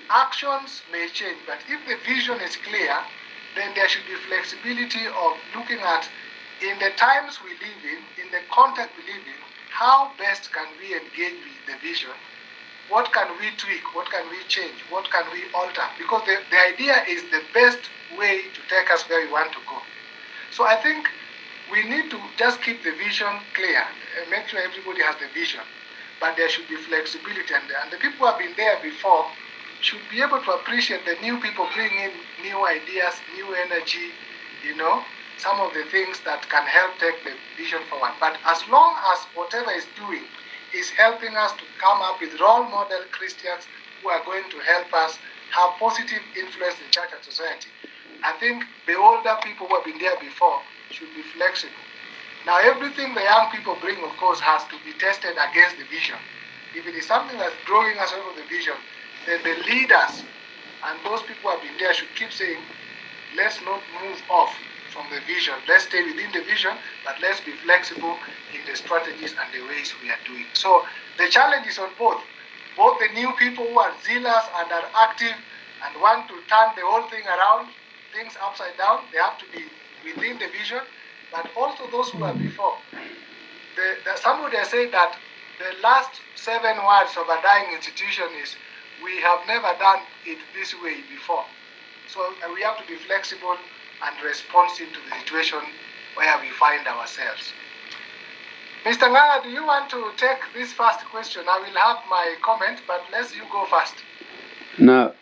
Actions may change. But if the vision is clear, then there should be flexibility of looking at, in the times we live in the context we live in, how best can we engage with the vision? What can we tweak? What can we change? What can we alter? Because the idea is the best way to take us where we want to go. So I think we need to just keep the vision clear and make sure everybody has the vision. But there should be flexibility, and the people who have been there before should be able to appreciate the new people bringing in new ideas, new energy, some of the things that can help take the vision forward. But as long as whatever is doing is helping us to come up with role model Christians who are going to help us have positive influence in church and society, I think the older people who have been there before should be flexible. Now, everything the young people bring, of course, has to be tested against the vision. If it is something that's drawing us over the vision, then the leaders and those people who have been there should keep saying, let's not move off from the vision. Let's stay within the vision, but let's be flexible in the strategies and the ways we are doing. So the challenge is on both the new people who are zealous and are active and want to turn the whole thing around, things upside down. They have to be within the vision, but also those who are before. Somebody has said that the last 7 words of a dying institution is, we have never done it this way before. So we have to be flexible and responsive to the situation where we find ourselves. Mr. Nganga, do you want to take this first question? I will have my comment, but let's you go first. Now,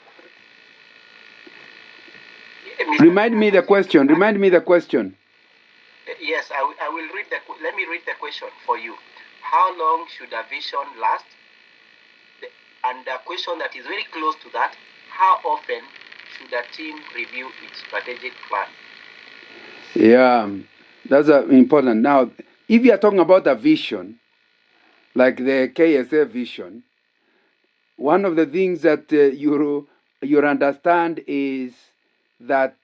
remind me the question. Yes, I will read let me read the question for you. How long should a vision last? And a question that is very close to that, how often should a team review its strategic plan? Yeah, that's important. Now, if you are talking about a vision, like the Kscf vision, one of the things that you understand is that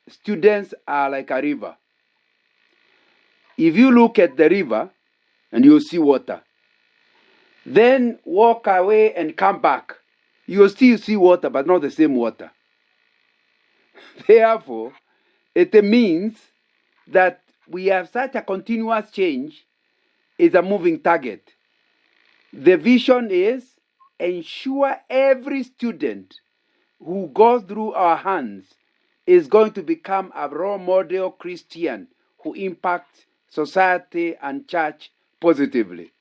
students are like a river. If you look at the river and you see water, then walk away and come back, you'll still see water, but not the same water. Therefore, it means that we have such a continuous change is a moving target. The vision is ensure every student who goes through our hands is going to become a role model Christian who impacts society and church positively.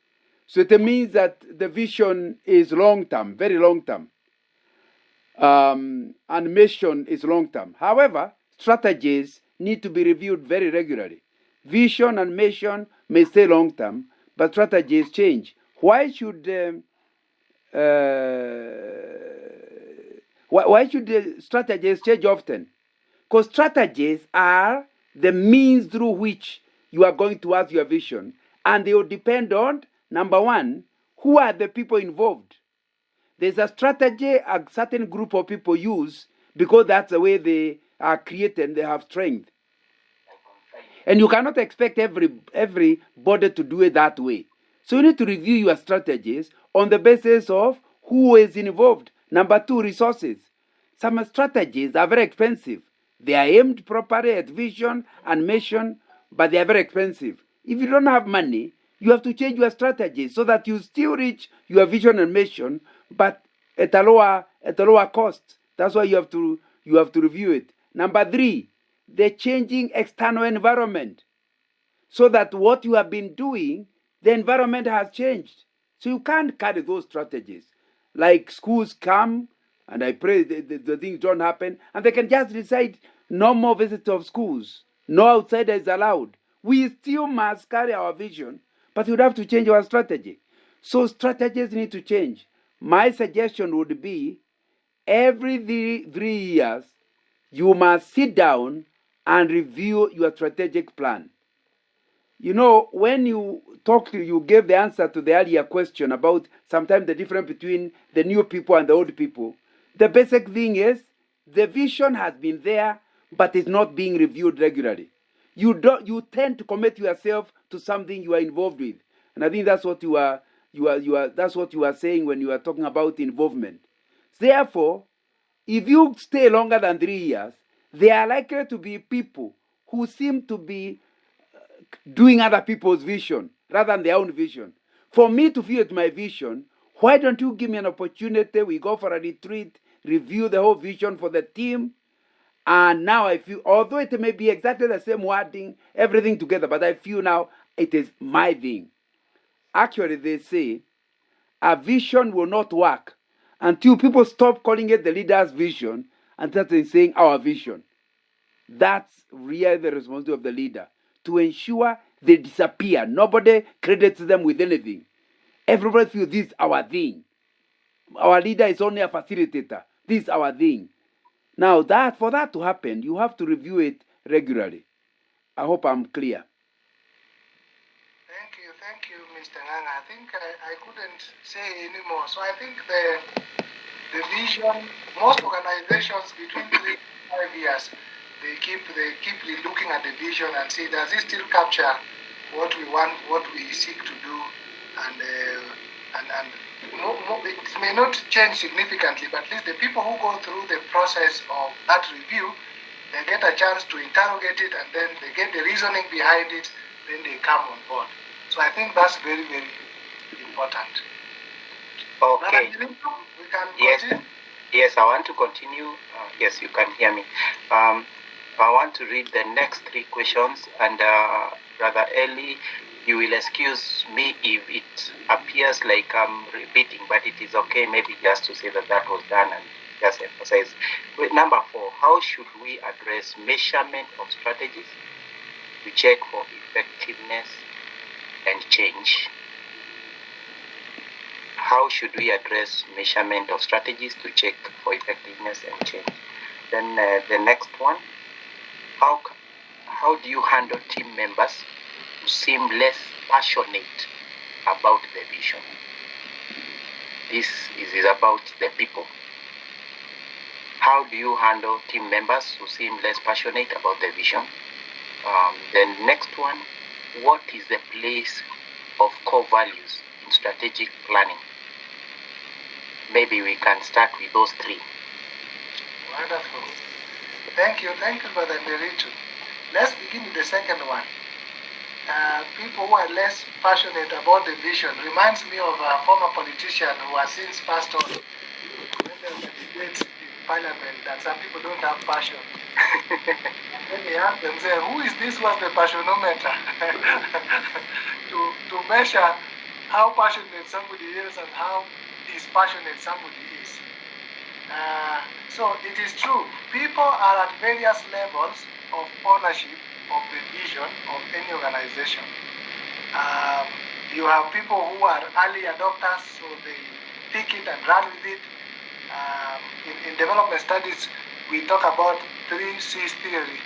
So it means that the vision is long-term, very long-term. And mission is long-term. However, strategies need to be reviewed very regularly. Vision and mission may stay long-term, but strategies change. Why should strategies change often? Because strategies are the means through which you are going to have your vision, and they will depend on, number one, who are the people involved. There's a strategy a certain group of people use because that's the way they are created and they have strength. And you cannot expect everybody to do it that way. So you need to review your strategies on the basis of who is involved. Number 2, resources. Some strategies are very expensive. They are aimed properly at vision and mission, but they are very expensive. If you don't have money, you have to change your strategy so that you still reach your vision and mission, but at a lower cost. That's why you have to review it. Number 3, the changing external environment, so that what you have been doing, the environment has changed. So you can't carry those strategies. Like schools come, and I pray the things don't happen, and they can just decide no more visits of schools, no outsiders allowed. We still must carry our vision, but we'd have to change our strategy. So strategies need to change. My suggestion would be every 3 years, you must sit down and review your strategic plan. You know, when you you gave the answer to the earlier question about sometimes the difference between the new people and the old people. The basic thing is the vision has been there, but it's not being reviewed regularly. You tend to commit yourself to something you are involved with, and I think that's what that's what you are saying when you are talking about involvement. Therefore, if you stay longer than 3 years, there are likely to be people who seem to be doing other people's vision rather than their own vision. For me to feel my vision, why don't you give me an opportunity? We go for a retreat, review the whole vision for the team, and now I feel, although it may be exactly the same wording, everything together, but I feel now it is my thing. Actually, they say a vision will not work until people stop calling it the leader's vision and start saying our vision. That's really the responsibility of the leader, to ensure they disappear. Nobody credits them with anything. Everybody feels this is our thing. Our leader is only a facilitator. This is our thing. Now, for that to happen, you have to review it regularly. I hope I'm clear. Thank you, Mr. Nganga. I think I couldn't say anymore. So I think the vision, most organizations between 3 to 5 years, they keep looking at the vision and see, does it still capture what we want, what we seek to do, and it may not change significantly, but at least the people who go through the process of that review, they get a chance to interrogate it, and then they get the reasoning behind it, then they come on board. So I think that's very, very important. Okay. We can yes. continue? Yes, I want to continue. Yes, you can hear me. I want to read the next 3 questions, and Brother Elly, you will excuse me if it appears like I'm repeating, but it is okay, maybe just to say that was done and just emphasize. With number 4, how should we address measurement of strategies to check for effectiveness and change? How should we address measurement of strategies to check for effectiveness and change? Then the next one, how do you handle team members who seem less passionate about the vision? This is about the people. How do you handle team members who seem less passionate about the vision? Then next one, what is the place of core values in strategic planning? Maybe we can start with those 3. Wonderful. Thank you, Brother Nderitu. Let's begin with the second one. People who are less passionate about the vision reminds me of a former politician who has since passed on. When there was a debate in Parliament that some people don't have passion. Then he asked them, say, who is this was the passionometer to measure how passionate somebody is and how dispassionate somebody is. So it is true, people are at various levels of ownership of the vision of any organization. You have people who are early adopters, so they pick it and run with it. In development studies, we talk about 3 C's theory.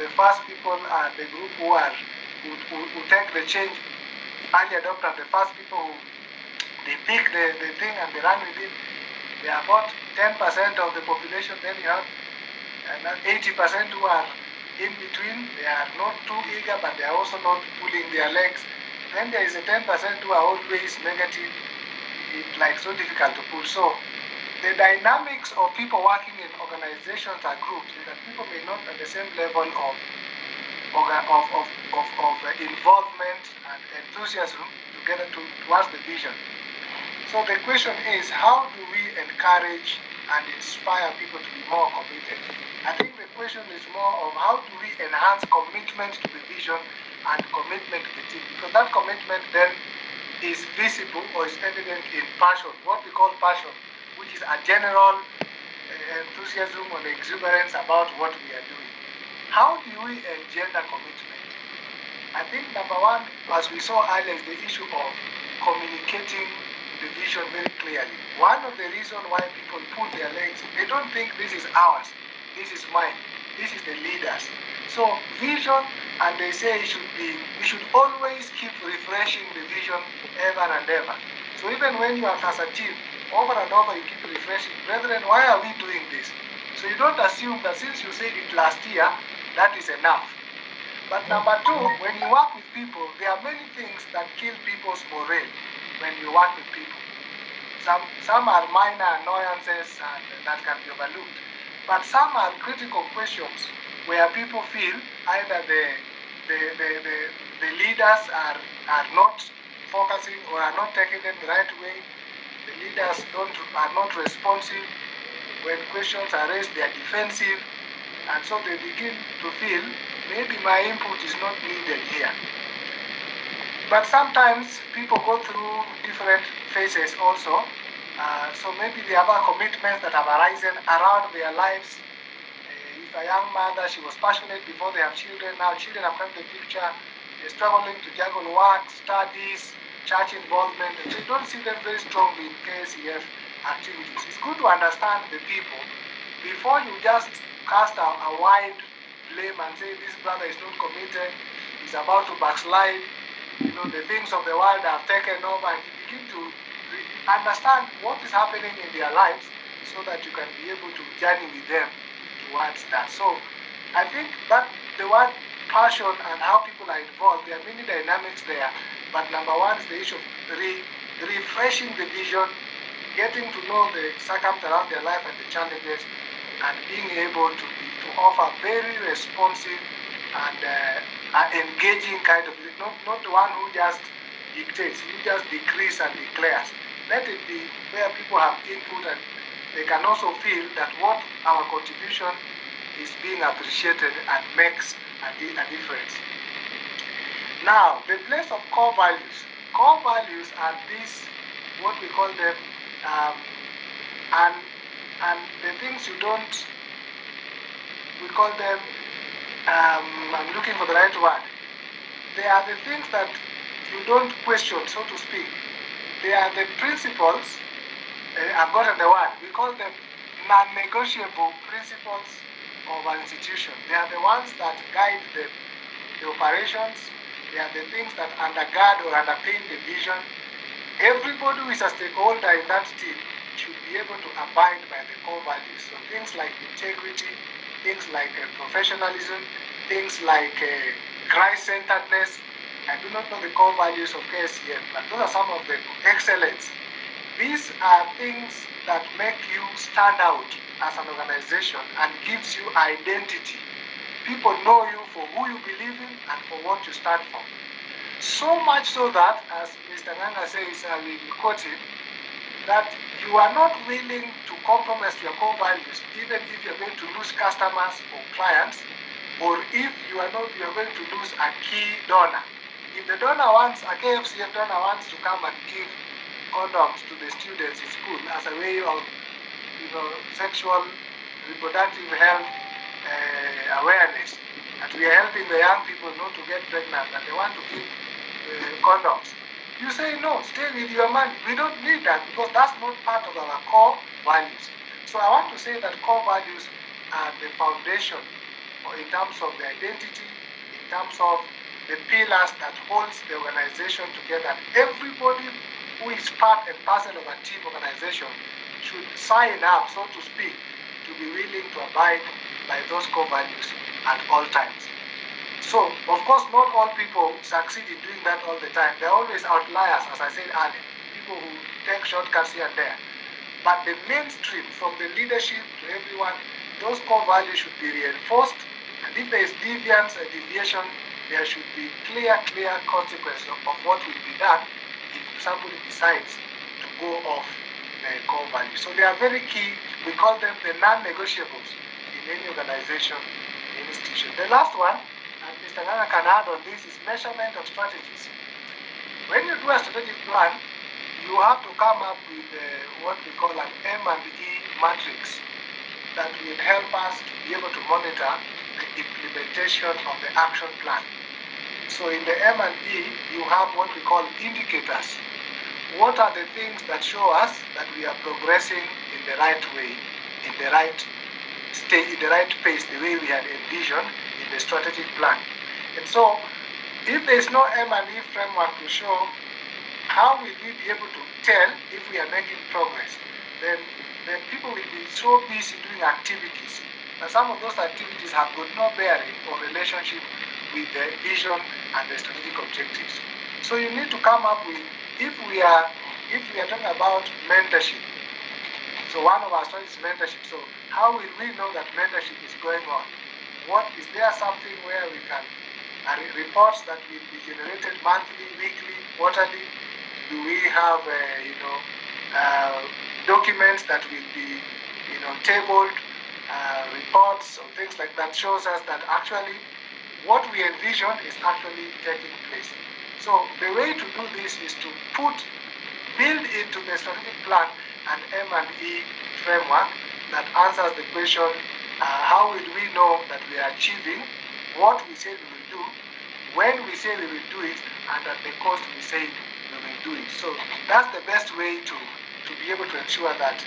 The first people are the group who take the change, early adopters, the first people who they pick the thing and they run with it. They are about 10% of the population. Then you have 80% who are in between. They are not too eager, but they are also not pulling their legs. Then there is a 10% who are always negative. It's like so difficult to pull. So the dynamics of people working in organizations or groups is that people may not at the same level of involvement and enthusiasm together towards the vision. So the question is, how do we encourage and inspire people to be more committed? I think the question is more of how do we enhance commitment to the vision and commitment to the team, because that commitment then is visible or is evident in passion, what we call passion, which is a general enthusiasm or exuberance about what we are doing. How do we engender commitment? I think number one, as we saw earlier, is the issue of communicating the vision very clearly. One of the reasons why people pull their legs, they don't think this is ours, this is mine, this is the leaders. So vision, and they say we should always keep refreshing the vision ever and ever. So even when you are as a team, over and over you keep refreshing, brethren, why are we doing this? So you don't assume that since you said it last year, that is enough. But number two, when you work with people, there are many things that kill people's morale when you work with people. Some are minor annoyances and that can be overlooked. But some are critical questions where people feel either the leaders are not focusing or are not taking them the right way. The leaders are not responsive. When questions are raised, they are defensive. And so they begin to feel, maybe my input is not needed here. But sometimes people go through different phases also. So maybe they have commitments that have arisen around their lives. If a young mother, she was passionate before they have children, now children have come to the picture, they're struggling to juggle work, studies, church involvement, and so you don't see them very strongly in Kscf activities. It's good to understand the people before you just cast a wide blame and say this brother is not committed, he's about to backslide, the things of the world have taken over, and you begin to understand what is happening in their lives so that you can be able to journey with them towards that. So I think that the word passion and how people are involved, there are many dynamics there, but number one is the issue of refreshing the vision, getting to know the circumstances around their life and the challenges, and being able to offer very responsive and engaging kind of, not the one who just dictates, who just decrees and declares. Let it be where people have input and they can also feel that what our contribution is being appreciated and makes a difference. Now, the place of core values. Core values are these, what we call them, and the things you don't, we call them, I'm looking for the right word. They are the things that you don't question, so to speak. They are the principles, I've gotten the word, we call them non-negotiable principles of an institution. They are the ones that guide the operations. They are the things that undergird or underpin the vision. Everybody who is a stakeholder in that team should be able to abide by the core values. So things like integrity, things like professionalism, things like Christ-centeredness. I do not know the core values of Kscf, but those are some of the excellence. These are things that make you stand out as an organization and gives you identity. People know you for who you believe in and for what you stand for. So much so that, as Mr. Nganga says, I will quote him, that you are not willing to compromise your core values, even if you're going to lose customers or clients, or if you are going to lose a key donor. If the donor wants, a KFCF donor wants to come and give condoms to the students in school as a way of, sexual reproductive health awareness, and we are helping the young people not to get pregnant, and they want to give condoms. You say, no, stay with your money. We don't need that because that's not part of our core values. So I want to say that core values are the foundation in terms of the identity, in terms of the pillars that holds the organization together. Everybody who is part and parcel of a team organization should sign up, so to speak, to be willing to abide by those core values at all times. So, of course, not all people succeed in doing that all the time. There are always outliers, as I said earlier, people who take shortcuts here and there. But the mainstream, from the leadership to everyone, those core values should be reinforced. And if there is deviance and deviation, there should be clear consequences of what will be done if somebody decides to go off the core values. So they are very key. We call them the non-negotiables in any organization, any institution. The last one, and Mr. Nganga can add on this, is measurement of strategies. When you do a strategic plan, you have to come up with what we call an M&E matrix that will help us to be able to monitor the implementation of the action plan. So in the M&E, you have what we call indicators. What are the things that show us that we are progressing in the right way, in the right state, in the right pace, the way we had envisioned in the strategic plan? And so, if there is no M&E framework to show how will we be able to tell if we are making progress, then people will be so busy doing activities. And some of those activities have got no bearing or relationship with the vision and the strategic objectives. So you need to come up with, if we are talking about mentorship, so one of our strategies is mentorship. So how will we know that mentorship is going on? What is there something where we can reports that will be generated monthly, weekly, quarterly? Do we have documents that will be tabled, reports or things like that shows us that actually what we envision is actually taking place. So the way to do this is to build into the strategic plan an M&E framework that answers the question, how will we know that we are achieving what we say we will do, when we say we will do it, and at the cost we say we will do it. So that's the best way to be able to ensure that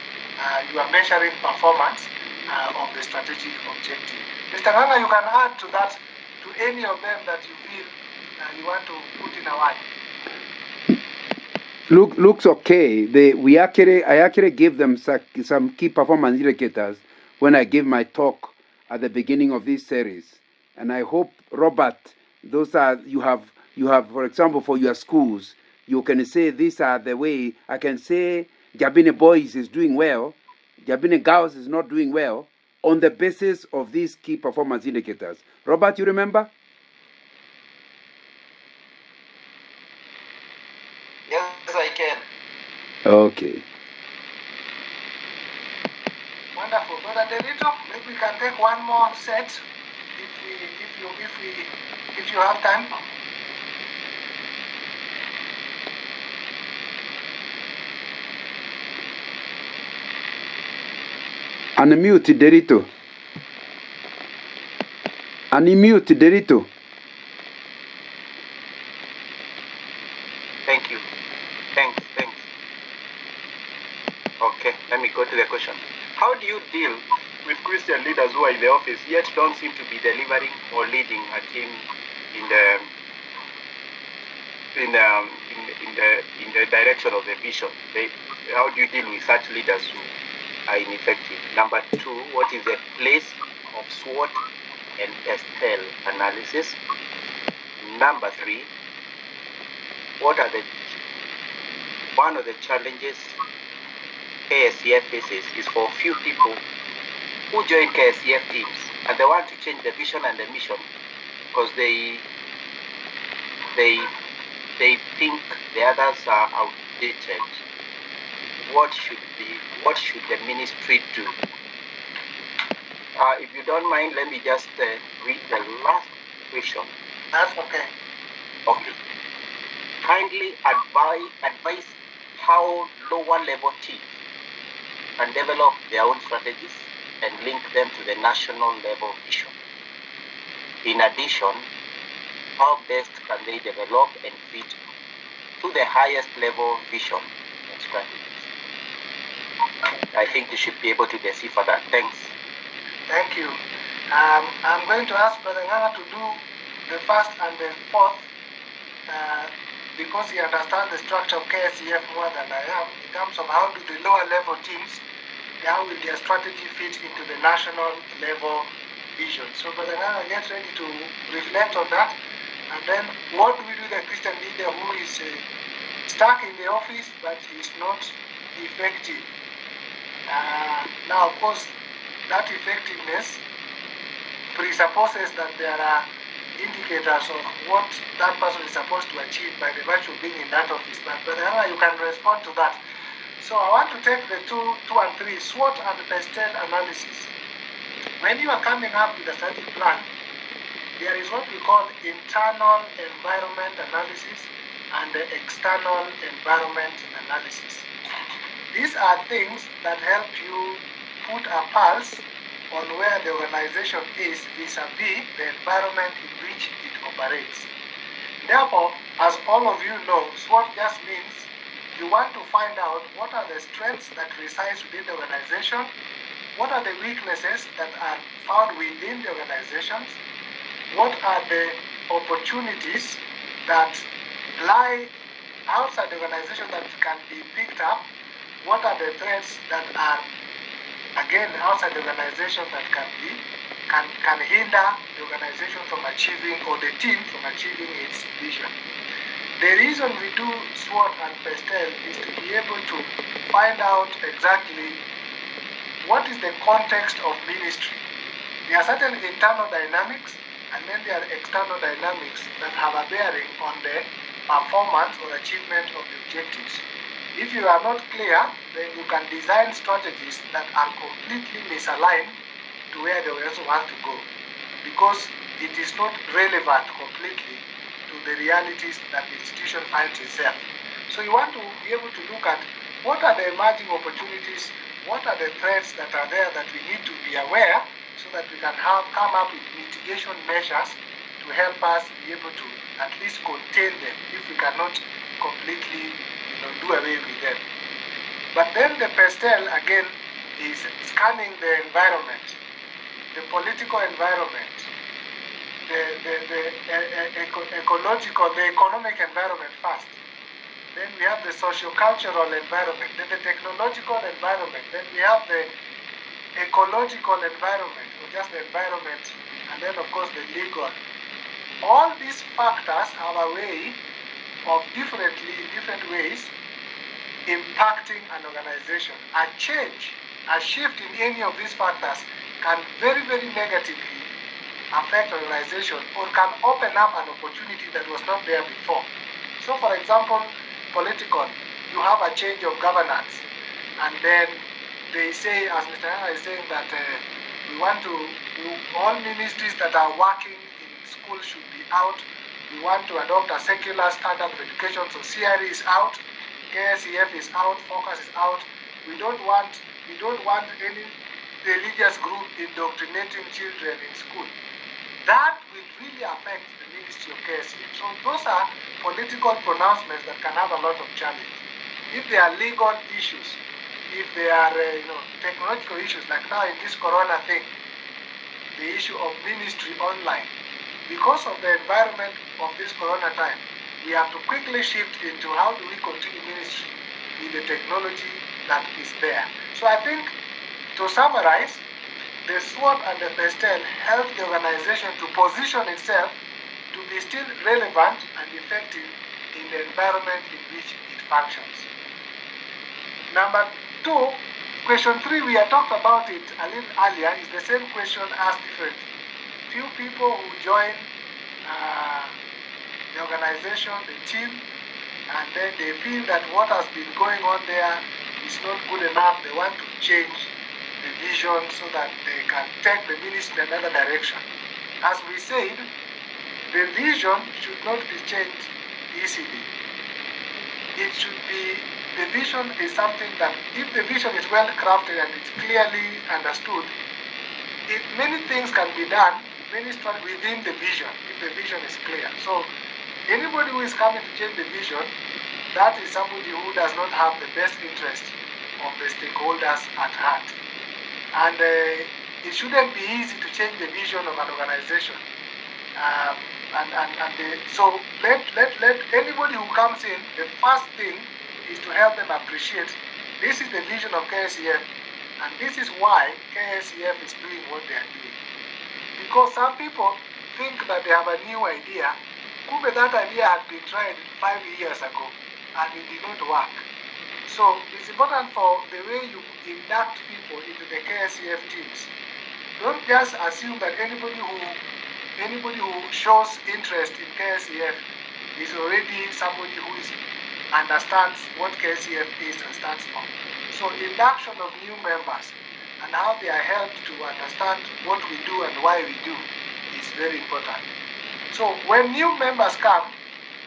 you are measuring performance of the strategic objective. Mr. Nganga, you can add to that, to any of them that you feel you want to put in a word. Looks okay. I actually give them some key performance indicators when I give my talk at the beginning of this series, and I hope, Robert, those are you have, for example, for your schools, you can say these are the way. I can say Jabine Boys is doing well, Jabine Girls is not doing well, on the basis of these key performance indicators. Robert, you remember? Yes, I can. Okay. Wonderful. Brother Delito, maybe we can take one more set if you have time. Unmute Derito. Unmute Derito. Thank you. Thanks. Okay, let me go to the question. How do you deal with Christian leaders who are in the office yet don't seem to be delivering or leading a team in the direction of the vision? How do you deal with such leaders who are ineffective? Number 2, what is the place of SWOT and STEL analysis? Number 3, what are one of the challenges Kscf faces is for few people who join Kscf teams and they want to change the vision and the mission because they think the others are outdated. What should the ministry do? If you don't mind, let me just read the last question. That's okay. Okay. Kindly advise how lower level teams can develop their own strategies and link them to the national level vision. In addition, how best can they develop and fit to the highest level vision and strategies? I think you should be able to decipher that. Thanks. Thank you. I'm going to ask Brother Nganga to do the first and the fourth because he understands the structure of Kscf more than I am in terms of how do the lower level teams, how will their strategy fit into the national level vision. So Brother Nana, get ready to reflect on that. And then what do we do with a Christian leader who is stuck in the office but is not effective? Now, of course, that effectiveness presupposes that there are indicators of what that person is supposed to achieve by the virtue of being in that office. But Brother Anna, you can respond to that. So I want to take the 2 and 3, SWOT and PESTEL analysis. When you are coming up with a strategic plan, there is what we call internal environment analysis and the external environment analysis. These are things that help you put a pulse on where the organization is vis-a-vis the environment in which it operates. Therefore, as all of you know, SWOT just means you want to find out what are the strengths that reside within the organization, what are the weaknesses that are found within the organizations, what are the opportunities that lie outside the organization that can be picked up, what are the threats that are again outside the organization that can hinder the organization from achieving, or the team from achieving its vision. The reason we do SWOT and PESTEL is to be able to find out exactly what is the context of ministry. There are certain internal dynamics, and then there are external dynamics that have a bearing on the performance or achievement of the objectives. If you are not clear, then you can design strategies that are completely misaligned to where the organization wants to go, because it is not relevant completely to the realities that the institution finds itself. So you want to be able to look at what are the emerging opportunities, what are the threats that are there that we need to be aware, so that we can come up with mitigation measures to help us be able to at least contain them if we cannot completely do away with them. But then the PESTEL again is scanning the environment, the political environment, the ecological, the economic environment first. Then we have the socio-cultural environment, then the technological environment, then we have the ecological environment, or just the environment, and then of course the legal. All these factors have a way of different ways impacting an organization. A change, a shift in any of these factors can very, very negatively affect an organization, or can open up an opportunity that was not there before. So for example, political, you have a change of governance, and then they say, as Mr. Anna is saying, that all ministries that are working in schools should be out. We want to adopt a secular standard of education, so CRE is out, Kscf is out, Focus is out. We don't want any religious group indoctrinating children in school. That will really affect the ministry of Kscf. So those are political pronouncements that can have a lot of challenge. If there are legal issues, if there are technological issues, like now in this corona thing, the issue of ministry online, because of the environment of this corona time, we have to quickly shift into how do we continue ministry with the technology that is there. So I think, to summarize, the SWOT and the PESTEL help the organization to position itself to be still relevant and effective in the environment in which it functions. Number 2, question 3, we had talked about it a little earlier, is the same question asked differently. Few people who join the organization, the team, and then they feel that what has been going on there is not good enough. They want to change the vision so that they can take the ministry in another direction. As we said, the vision should not be changed easily. The vision is something that, if the vision is well crafted and it's clearly understood, many things can be done, within the vision, if the vision is clear. So anybody who is coming to change the vision, that is somebody who does not have the best interest of the stakeholders at heart. And it shouldn't be easy to change the vision of an organization. So let anybody who comes in, the first thing is to help them appreciate this is the vision of Kscf, and this is why Kscf is doing what they are doing. Because some people think that they have a new idea. Kumbe that idea had been tried 5 years ago and it did not work. So it's important for the way you induct people into the Kscf teams. Don't just assume that anybody who shows interest in Kscf is already somebody who understands what Kscf is and stands for. So induction of new members and how they are helped to understand what we do and why we do is very important. So when new members come,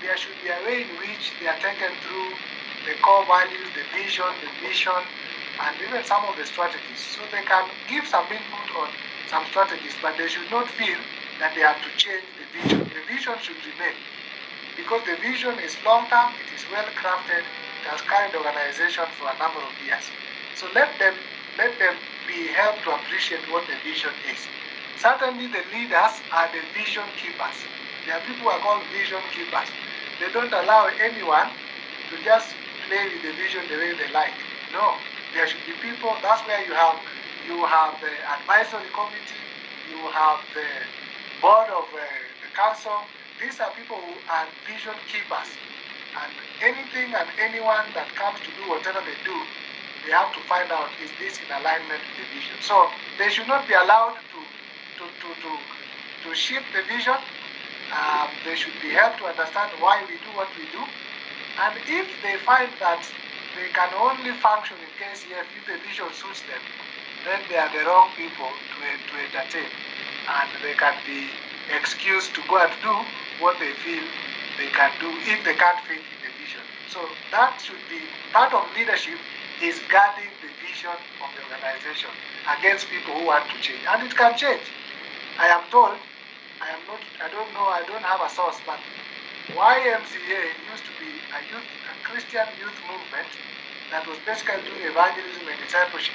there should be a way in which they are taken through the core values, the vision, the mission, and even some of the strategies. So they can give some input on some strategies, but they should not feel that they have to change the vision. The vision should remain, because the vision is long-term, it is well-crafted, it has carried the organization for a number of years. So let them be helped to appreciate what the vision is. Certainly the leaders are the vision keepers. There are people who are called vision keepers. They don't allow anyone to just play with the vision the way they like. No, there should be people. That's where you have the advisory committee, you have the board of the council. These are people who are vision keepers, and anything and anyone that comes to do whatever they do, they have to find out, is this in alignment with the vision. So they should not be allowed to shift the vision. They should be helped to understand why we do what we do. And if they find that they can only function in Kscf if the vision suits them, then they are the wrong people to entertain. And they can be excused to go and do what they feel they can do if they can't fit in the vision. So that should be part of leadership, is guarding the vision of the organization against people who want to change. And it can change. I am told, I don't have a source, but YMCA used to be a Christian youth movement that was basically doing evangelism and discipleship.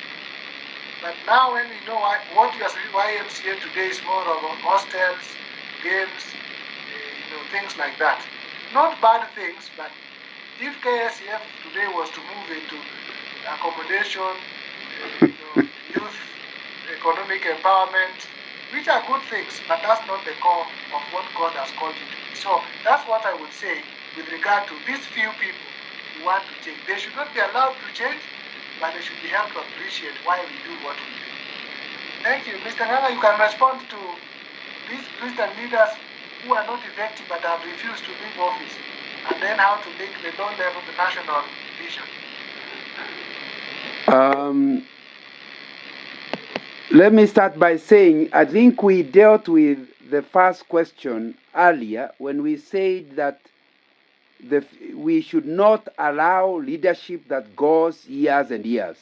But now when we know what you are saying, YMCA today is more of hostels, games, things like that. Not bad things, but if Kscf today was to move into accommodation, youth, economic empowerment, which are good things, but that's not the core of what God has called you to be. So that's what I would say with regard to these few people who want to change. They should not be allowed to change, but they should be helped to appreciate why we do what we do. Thank you. Mr. Nganga, you can respond to these Christian leaders who are not effective but have refused to leave office, and then how to make the low level the national vision. Let me start by saying, I think we dealt with the first question earlier when we said that we should not allow leadership that goes years and years.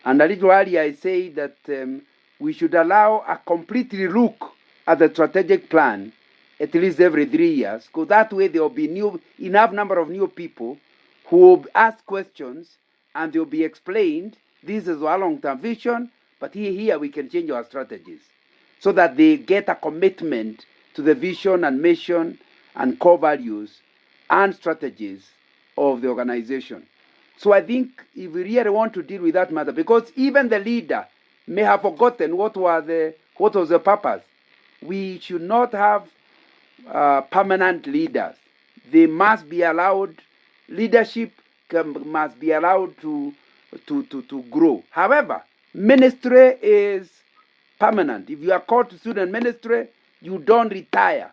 And a little earlier I said that we should allow a complete look at the strategic plan at least every 3 years, because that way there will be enough number of new people who will ask questions and they will be explained, this is our long-term vision, but here we can change our strategies, so that they get a commitment to the vision and mission and core values and strategies of the organization. So I think if we really want to deal with that matter, because even the leader may have forgotten what was the purpose. We should not have permanent leaders. They must be allowed, leadership must be allowed to grow. However, ministry is permanent. If you are called to student ministry, you don't retire.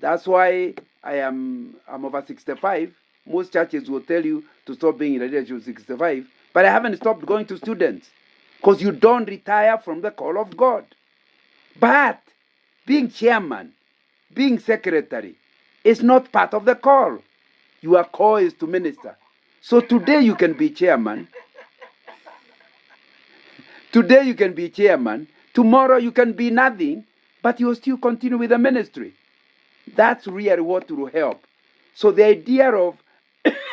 That's why I'm over 65. Most churches will tell you to stop being in leadership at 65, but I haven't stopped going to students, because you don't retire from the call of God. But being chairman, being secretary is not part of the call. Your call is to minister. So today you can be chairman. Today you can be chairman. Tomorrow you can be nothing, but you will still continue with the ministry. That's really what will help. So the idea of,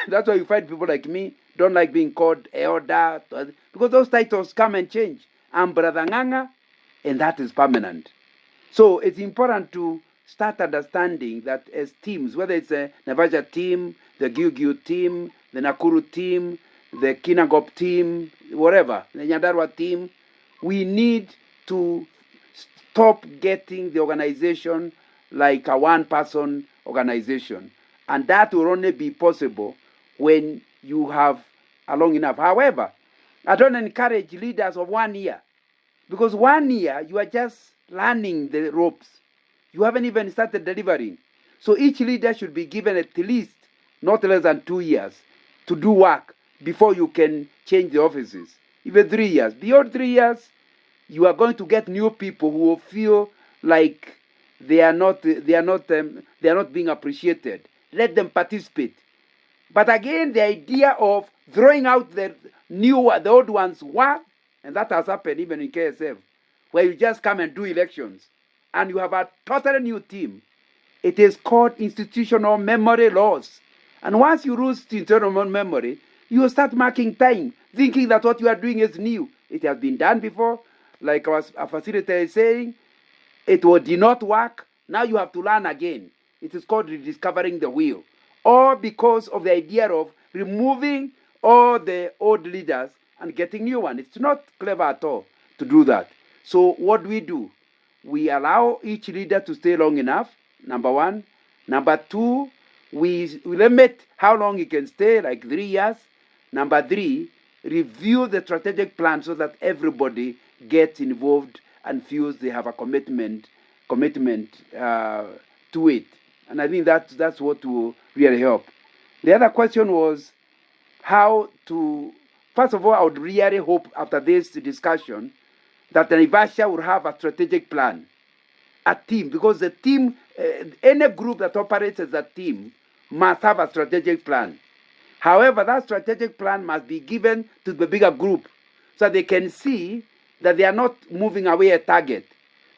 that's why you find people like me don't like being called elder, because those titles come and change. I'm Brother Nganga, and that is permanent. So it's important to start understanding that as teams, whether it's a Navaja team, the Gilgil team, the Nakuru team, the Kinangop team, whatever, the Nyandarua team, we need to stop getting the organization like a one-person organization. And that will only be possible when you have a long enough. However, I don't encourage leaders of 1 year, because 1 year you are just learning the ropes. You haven't even started delivering. So each leader should be given at least not less than 2 years to do work before you can change the offices. Even 3 years. Beyond 3 years, you are going to get new people who will feel like they are not being appreciated. Let them participate. But again, the idea of throwing out the old ones, and that has happened even in Ksf, where you just come and do elections, and you have a totally new team. It is called institutional memory loss. And once you lose institutional memory, you start marking time, thinking that what you are doing is new. It has been done before, like our facilitator is saying. It did not work. Now you have to learn again. It is called rediscovering the wheel. Or because of the idea of removing all the old leaders and getting new ones. It's not clever at all to do that. So what do? We allow each leader to stay long enough, number one. Number two, we limit how long he can stay, like 3 years. Number three, review the strategic plan so that everybody gets involved and feels they have a commitment to it. And I think that's what will really help. The other question was how to, first of all, I would really hope after this discussion that the Naivasha would have a strategic plan, a team, because the team, any group that operates as a team must have a strategic plan. However, that strategic plan must be given to the bigger group so they can see that they are not moving away a target.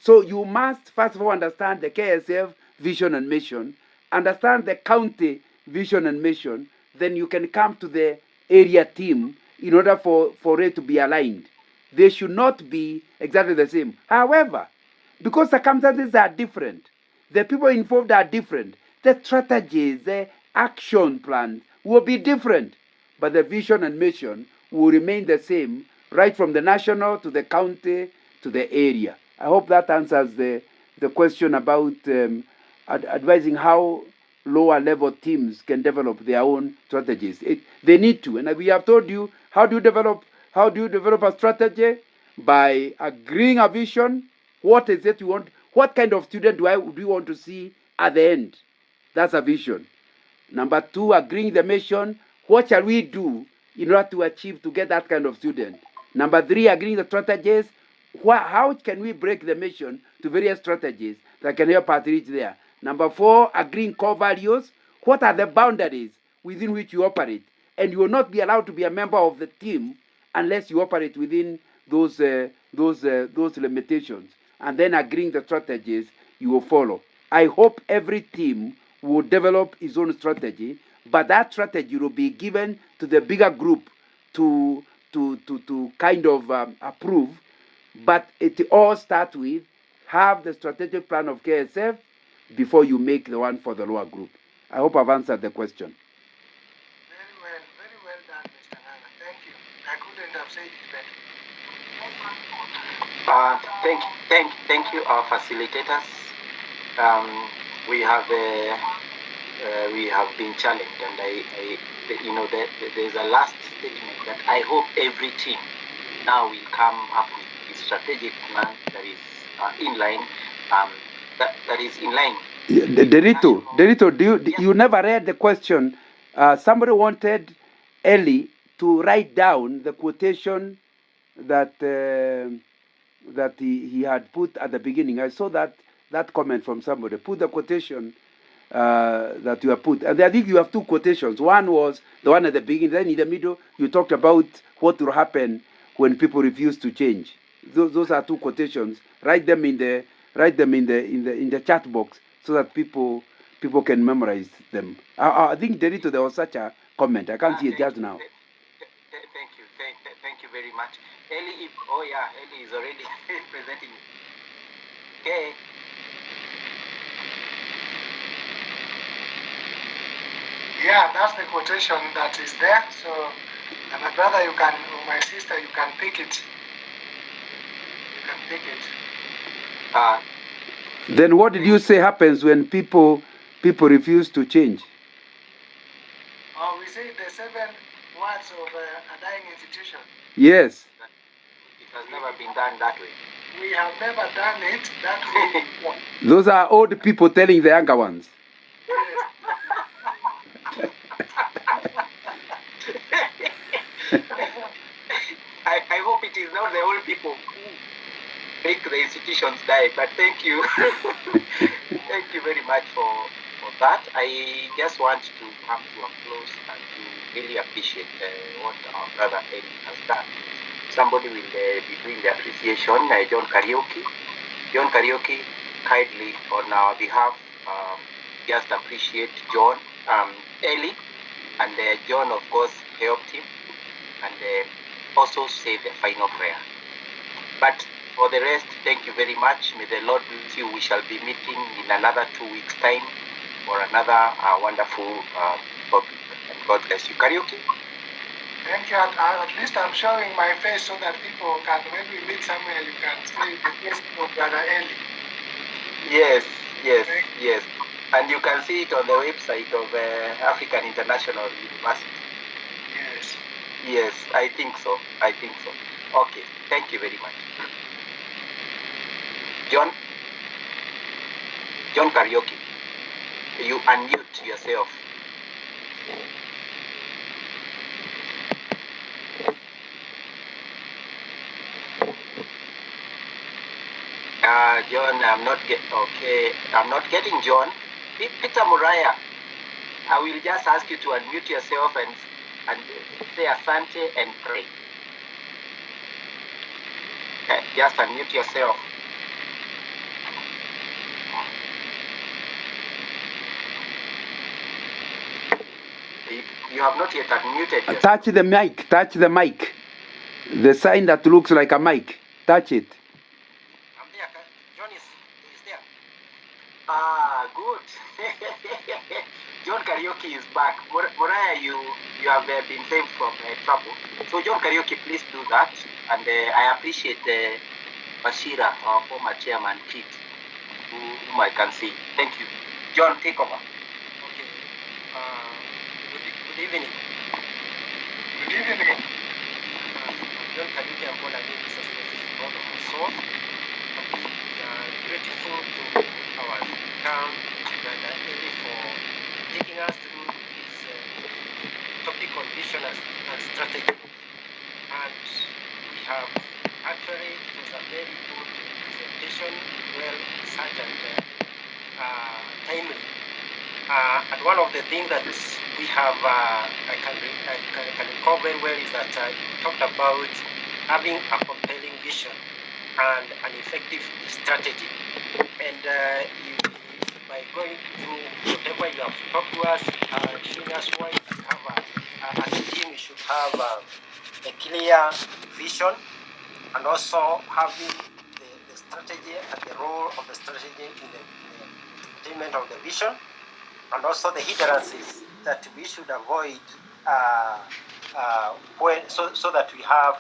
So you must, first of all, understand the Ksf vision and mission, understand the county vision and mission, then you can come to the area team in order for it to be aligned. They should not be exactly the same. However, because circumstances are different, the people involved are different, the strategies, the action plans will be different, but the vision and mission will remain the same, right from the national to the county to the area. I hope that answers the question about advising how lower level teams can develop their own strategies. They need to, and we have told you how do you develop a strategy? By agreeing a vision. What is it you want? What kind of student do you want to see at the end? That's a vision. Number two, agreeing the mission. What shall we do in order to get that kind of student? Number three, agreeing the strategies. How can we break the mission to various strategies that can help us reach there? Number four, agreeing core values. What are the boundaries within which you operate? And you will not be allowed to be a member of the team unless you operate within those limitations. And then agreeing the strategies you will follow. I hope every team will develop its own strategy, but that strategy will be given to the bigger group to kind of approve. But it all starts with have the strategic plan of Ksf before you make the one for the lower group. I hope I've answered the question. Very well done, Mr. Nana. Thank you. I couldn't have said it better. Thank you, our facilitators. We have been challenged, and there's a last statement that I hope every team now will come up with a strategic plan that is in line. That is in line. Derito, you never read the question. Somebody wanted Elly to write down the quotation that he had put at the beginning. I saw that comment from somebody. Put the quotation that you have put. And I think you have two quotations. One was the one at the beginning. Then in the middle, you talked about what will happen when people refuse to change. Those are two quotations. Write them in the chat box so that people can memorize them. I think Derito, there was such a comment. I can't see it just now. Thank you very much. Elly, Elly is already presenting. Okay. Yeah, that's the quotation that is there. So, my brother, or my sister, you can pick it. You can pick it. Then what did you say happens when people refuse to change? We say the 7 words of a dying institution. Yes. It has never been done that way. We have never done it that way. Those are old people telling the younger ones. I hope it is not the old people who make the institutions die, but thank you. Thank you very much for that. I just want to come to a close and to really appreciate what our brother Elly has done. Somebody will be doing the appreciation, John Karaoke. John Karaoke, kindly on our behalf, just appreciate John, Elly, and John, of course, helped him, and also say the final prayer. But for the rest, thank you very much. May the Lord bless you. We shall be meeting in another 2 weeks' time for another wonderful topic. And God bless you. Karaoke? Thank you. At least I'm showing my face so that people can, when we meet somewhere, you can see the face of Brother Elly. Yes. And you can see it on the website of African International University. Yes, I think so. Okay, thank you very much. John Karaoke, you unmute yourself. John, I'm not getting John. Peter Muraya, I will just ask you to unmute yourself and say asante and pray. Just unmute yourself. You have not yet unmuted yourself. Touch the mic. The sign that looks like a mic. Touch it. I'm there. John is there. Good. John Karaoke is back. Moriah, you have been saved from trouble. So John Karaoke, please do that. And I appreciate Bashira, our former chairman, Pete, whom I can see. Thank you. John, take over. Okay. Good evening. Good evening. John Karaoke, I'm born again. This is God of my soul. We are grateful to our camp, Brother Elly, for taking us through this topic on vision and strategy. And we have actually, it was a very good presentation, well researched and timely. And one of the things that we have, I can recall very well, is that you talked about having a compelling vision and an effective strategy. And by going through whatever you have talked to us, showing us why we have as a team, we should have a clear vision, and also having the strategy and the role of the strategy in the attainment of the vision, and also the hindrances that we should avoid so that we have